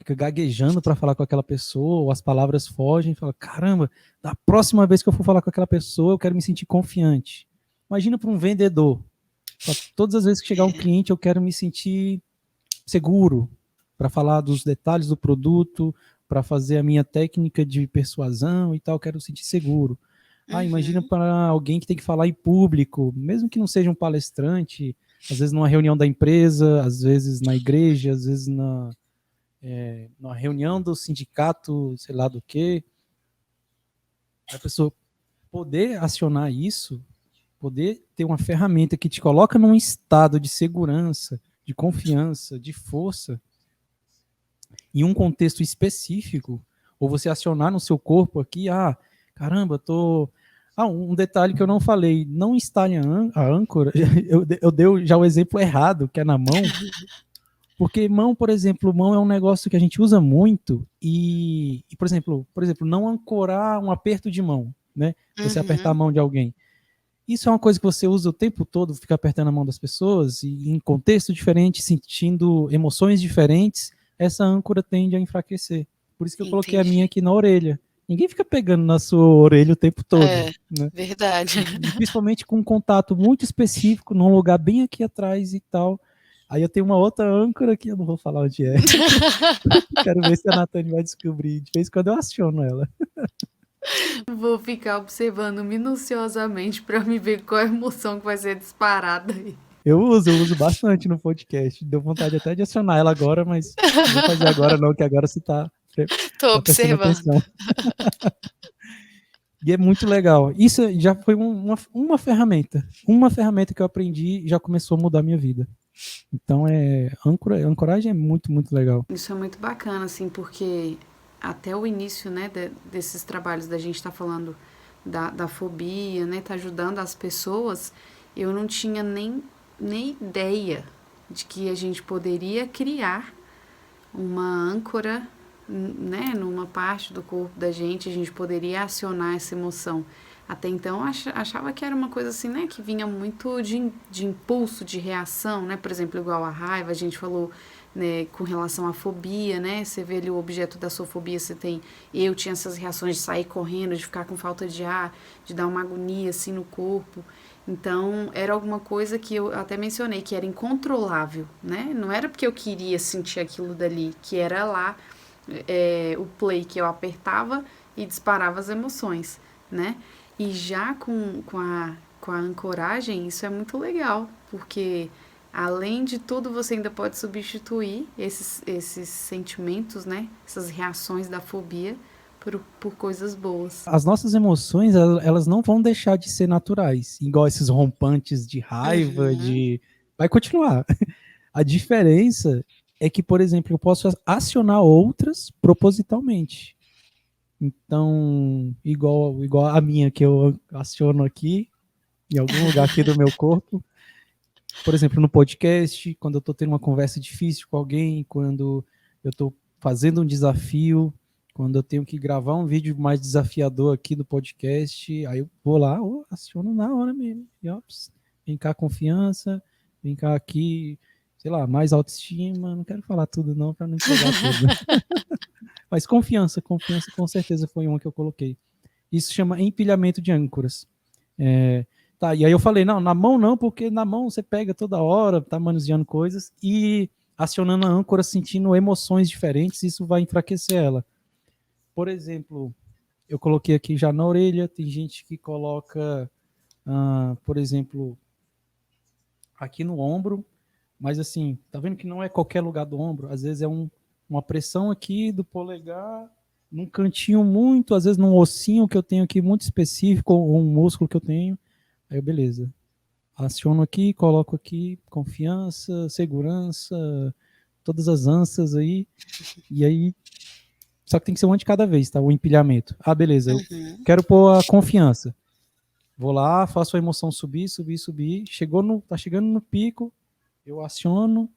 gaguejando para falar com aquela pessoa, ou as palavras fogem, fala, caramba, da próxima vez que eu for falar com aquela pessoa, eu quero me sentir confiante. Imagina para um vendedor, todas as vezes que chegar um cliente, eu quero me sentir seguro para falar dos detalhes do produto, para fazer a minha técnica de persuasão e tal, eu quero me sentir seguro. Imagina para alguém que tem que falar em público, mesmo que não seja um palestrante, às vezes numa reunião da empresa, às vezes na igreja, às vezes numa reunião do sindicato, sei lá do que, a pessoa poder acionar isso, poder ter uma ferramenta que te coloca num estado de segurança, de confiança, de força, em um contexto específico, ou você acionar no seu corpo aqui, caramba, um detalhe que eu não falei, não instale a âncora, eu dei já o exemplo errado, que é na mão, porque por exemplo, mão é um negócio que a gente usa muito e por exemplo, não ancorar um aperto de mão, né? Você apertar a mão de alguém. Isso é uma coisa que você usa o tempo todo, fica apertando a mão das pessoas e em contexto diferente, sentindo emoções diferentes, essa âncora tende a enfraquecer. Por isso que eu coloquei a minha aqui na orelha. Ninguém fica pegando na sua orelha o tempo todo. Né? Verdade. E principalmente com um contato muito específico, num lugar bem aqui atrás e tal. Aí eu tenho uma outra âncora que eu não vou falar onde é. Quero ver se a Natane vai descobrir. De vez em quando eu aciono ela. Vou ficar observando minuciosamente para me ver qual é a emoção que vai ser disparada aí. Eu uso bastante no podcast. Deu vontade até de acionar ela agora, mas não vou fazer agora não, que agora você tá prestando atenção. E é muito legal. Isso já foi uma ferramenta. Uma ferramenta que eu aprendi e já começou a mudar a minha vida. Então, ancoragem é muito, muito legal. Isso é muito bacana, assim, porque até o início, né, desses trabalhos da gente tá falando da fobia, né, tá ajudando as pessoas, eu não tinha nem ideia de que a gente poderia criar uma âncora, né, numa parte do corpo da gente, a gente poderia acionar essa emoção. Até então achava que era uma coisa assim, né, que vinha muito de impulso, de reação, né, por exemplo, igual a raiva, a gente falou, né, com relação à fobia, né, você vê ali o objeto da sua fobia, eu tinha essas reações de sair correndo, de ficar com falta de ar, de dar uma agonia assim no corpo. Então, era alguma coisa que eu até mencionei, que era incontrolável, né, não era porque eu queria sentir aquilo dali, que era lá o play que eu apertava e disparava as emoções, né. E já com com a ancoragem, isso é muito legal, porque além de tudo, você ainda pode substituir esses sentimentos, né? Essas reações da fobia por coisas boas. As nossas emoções, elas não vão deixar de ser naturais, igual esses rompantes de raiva, vai continuar. A diferença é que, por exemplo, eu posso acionar outras propositalmente. Então, igual a minha que eu aciono aqui, em algum lugar aqui do meu corpo. Por exemplo, no podcast, quando eu estou tendo uma conversa difícil com alguém, quando eu estou fazendo um desafio, quando eu tenho que gravar um vídeo mais desafiador aqui do podcast, aí eu vou lá, aciono na hora mesmo. E, vem cá, confiança, vem cá aqui, sei lá, mais autoestima. Não quero falar tudo não, para não entregar tudo. Mas confiança com certeza foi uma que eu coloquei. Isso chama empilhamento de âncoras. Tá, e aí eu falei, não, na mão não, porque na mão você pega toda hora, tá manuseando coisas, e acionando a âncora, sentindo emoções diferentes, isso vai enfraquecer ela. Por exemplo, eu coloquei aqui já na orelha, tem gente que coloca, por exemplo, aqui no ombro, mas assim, tá vendo que não é qualquer lugar do ombro, às vezes é uma pressão aqui do polegar, num cantinho muito, às vezes num ossinho que eu tenho aqui muito específico, ou um músculo que eu tenho, aí beleza. Aciono aqui, coloco aqui, confiança, segurança, todas as ânsias aí, e aí, só que tem que ser um de cada vez, tá? O empilhamento. Beleza, eu quero pôr a confiança. Vou lá, faço a emoção subir, tá chegando no pico, eu aciono,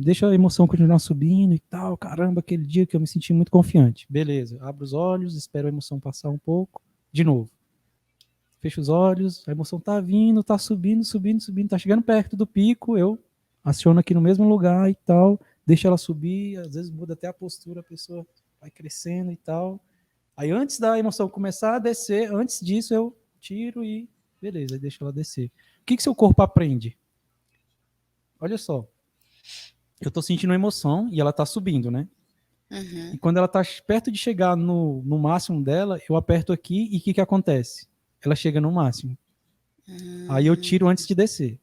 deixa a emoção continuar subindo e tal, caramba, aquele dia que eu me senti muito confiante. Beleza, abro os olhos, espero a emoção passar um pouco, de novo. Fecho os olhos, a emoção tá vindo, tá subindo, tá chegando perto do pico, eu aciono aqui no mesmo lugar e tal, deixo ela subir, às vezes muda até a postura, a pessoa vai crescendo e tal. Aí antes da emoção começar a descer, antes disso eu tiro e beleza, deixo ela descer. O que seu corpo aprende? Olha só, eu tô sentindo uma emoção e ela tá subindo, né? E quando ela tá perto de chegar no máximo dela, eu aperto aqui e o que acontece? Ela chega no máximo. Aí eu tiro antes de descer.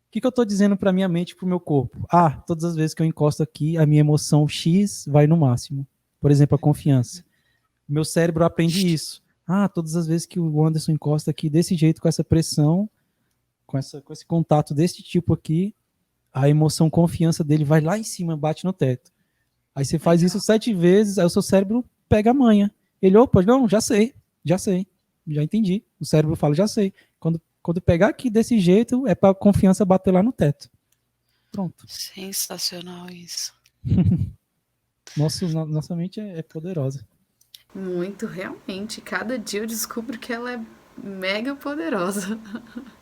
O que eu tô dizendo pra minha mente e pro meu corpo? Todas as vezes que eu encosto aqui, a minha emoção X vai no máximo. Por exemplo, a confiança. Meu cérebro aprende isso. Todas as vezes que o Anderson encosta aqui desse jeito, com essa pressão, com esse contato desse tipo aqui, a emoção confiança dele vai lá em cima, bate no teto. Aí você faz isso 7 vezes, aí o seu cérebro pega a manha. Ele, opa, não, já sei, já entendi. O cérebro fala, já sei. Quando pegar aqui desse jeito, é para a confiança bater lá no teto. Pronto. Sensacional isso. Nossa mente é poderosa. Muito, realmente. Cada dia eu descubro que ela é mega poderosa.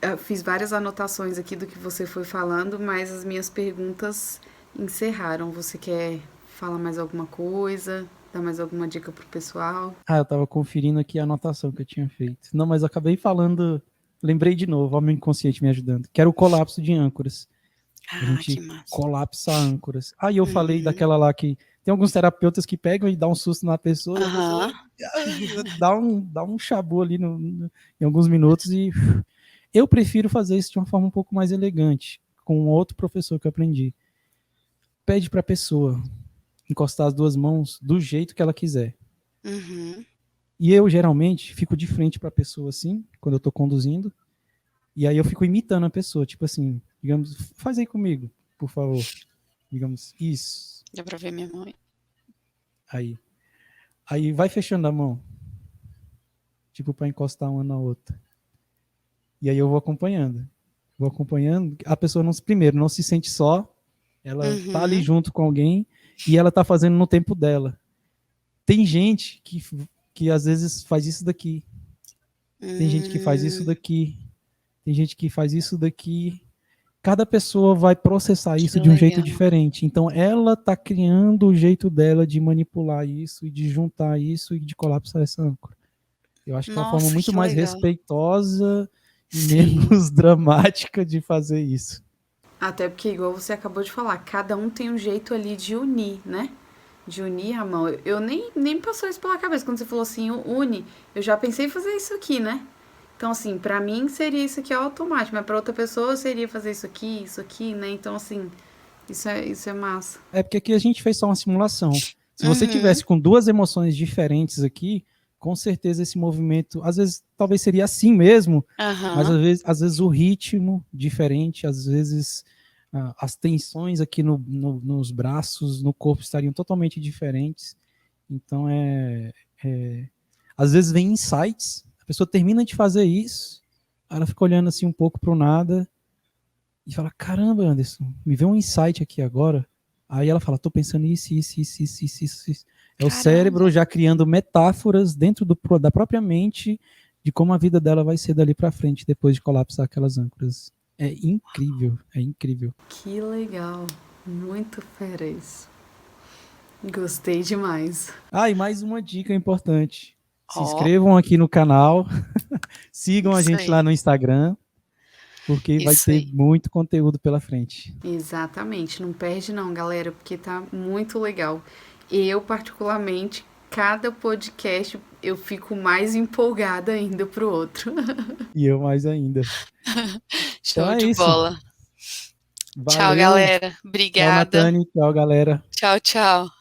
Eu fiz várias anotações aqui do que você foi falando, mas as minhas perguntas encerraram. Você quer falar mais alguma coisa? Dar mais alguma dica pro pessoal? Eu tava conferindo aqui a anotação que eu tinha feito. Não, mas eu acabei falando, lembrei de novo, ó, o meu inconsciente me ajudando, que era o colapso de âncoras. A gente colapsa âncoras. Aí eu falei daquela lá que tem alguns terapeutas que pegam e dão um susto na pessoa, a pessoa dá um chabu ali em alguns minutos, e eu prefiro fazer isso de uma forma um pouco mais elegante, com outro professor que eu aprendi. Pede para a pessoa encostar as duas mãos do jeito que ela quiser. E eu geralmente fico de frente para a pessoa assim, quando eu estou conduzindo, e aí eu fico imitando a pessoa, tipo assim, digamos, faz aí comigo, por favor. Digamos, isso. Dá pra ver minha mão aí. Aí vai fechando a mão. Tipo, para encostar uma na outra. E aí eu vou acompanhando. A pessoa primeiro não se sente só. Ela tá ali junto com alguém e ela tá fazendo no tempo dela. Tem gente que às vezes faz isso daqui. Tem gente que faz isso daqui. Tem gente que faz isso daqui. Cada pessoa vai processar isso de um jeito diferente. Então, ela tá criando o jeito dela de manipular isso e de juntar isso e de colapsar essa âncora. Eu acho que é uma forma muito mais respeitosa e menos dramática de fazer isso. Até porque, igual você acabou de falar, cada um tem um jeito ali de unir, né? De unir a mão. Eu nem passou isso pela cabeça. Quando você falou assim, une, eu já pensei em fazer isso aqui, né? Então, assim, pra mim seria isso aqui automático, mas pra outra pessoa seria fazer isso aqui, né? Então, assim, isso é massa. É porque aqui a gente fez só uma simulação. Se você Uhum. tivesse com duas emoções diferentes aqui, com certeza esse movimento, às vezes, talvez seria assim mesmo, mas Aham. às vezes o ritmo diferente, às vezes as tensões aqui nos braços, no corpo estariam totalmente diferentes. Então, às vezes vem insights, a pessoa termina de fazer isso, ela fica olhando assim um pouco para o nada e fala, caramba, Anderson, me veio um insight aqui agora. Aí ela fala, tô pensando isso. É o cérebro Caramba. já criando metáforas dentro da própria mente de como a vida dela vai ser dali para frente depois de colapsar aquelas âncoras. É incrível, é incrível. Que legal. Muito fera isso. Gostei demais. Ah, e mais uma dica importante. Se Ó, inscrevam aqui no canal, sigam a isso gente lá aí. no Instagram, porque vai Isso ter aí. muito conteúdo pela frente. Exatamente. Não perde não, galera, porque tá muito legal. Eu, particularmente, cada podcast eu fico mais empolgada ainda pro outro. E eu mais ainda. Então Show é de isso. bola. Tchau, Valeu. galera. Tchau, Obrigada. Natane. Tchau, galera. Tchau, tchau.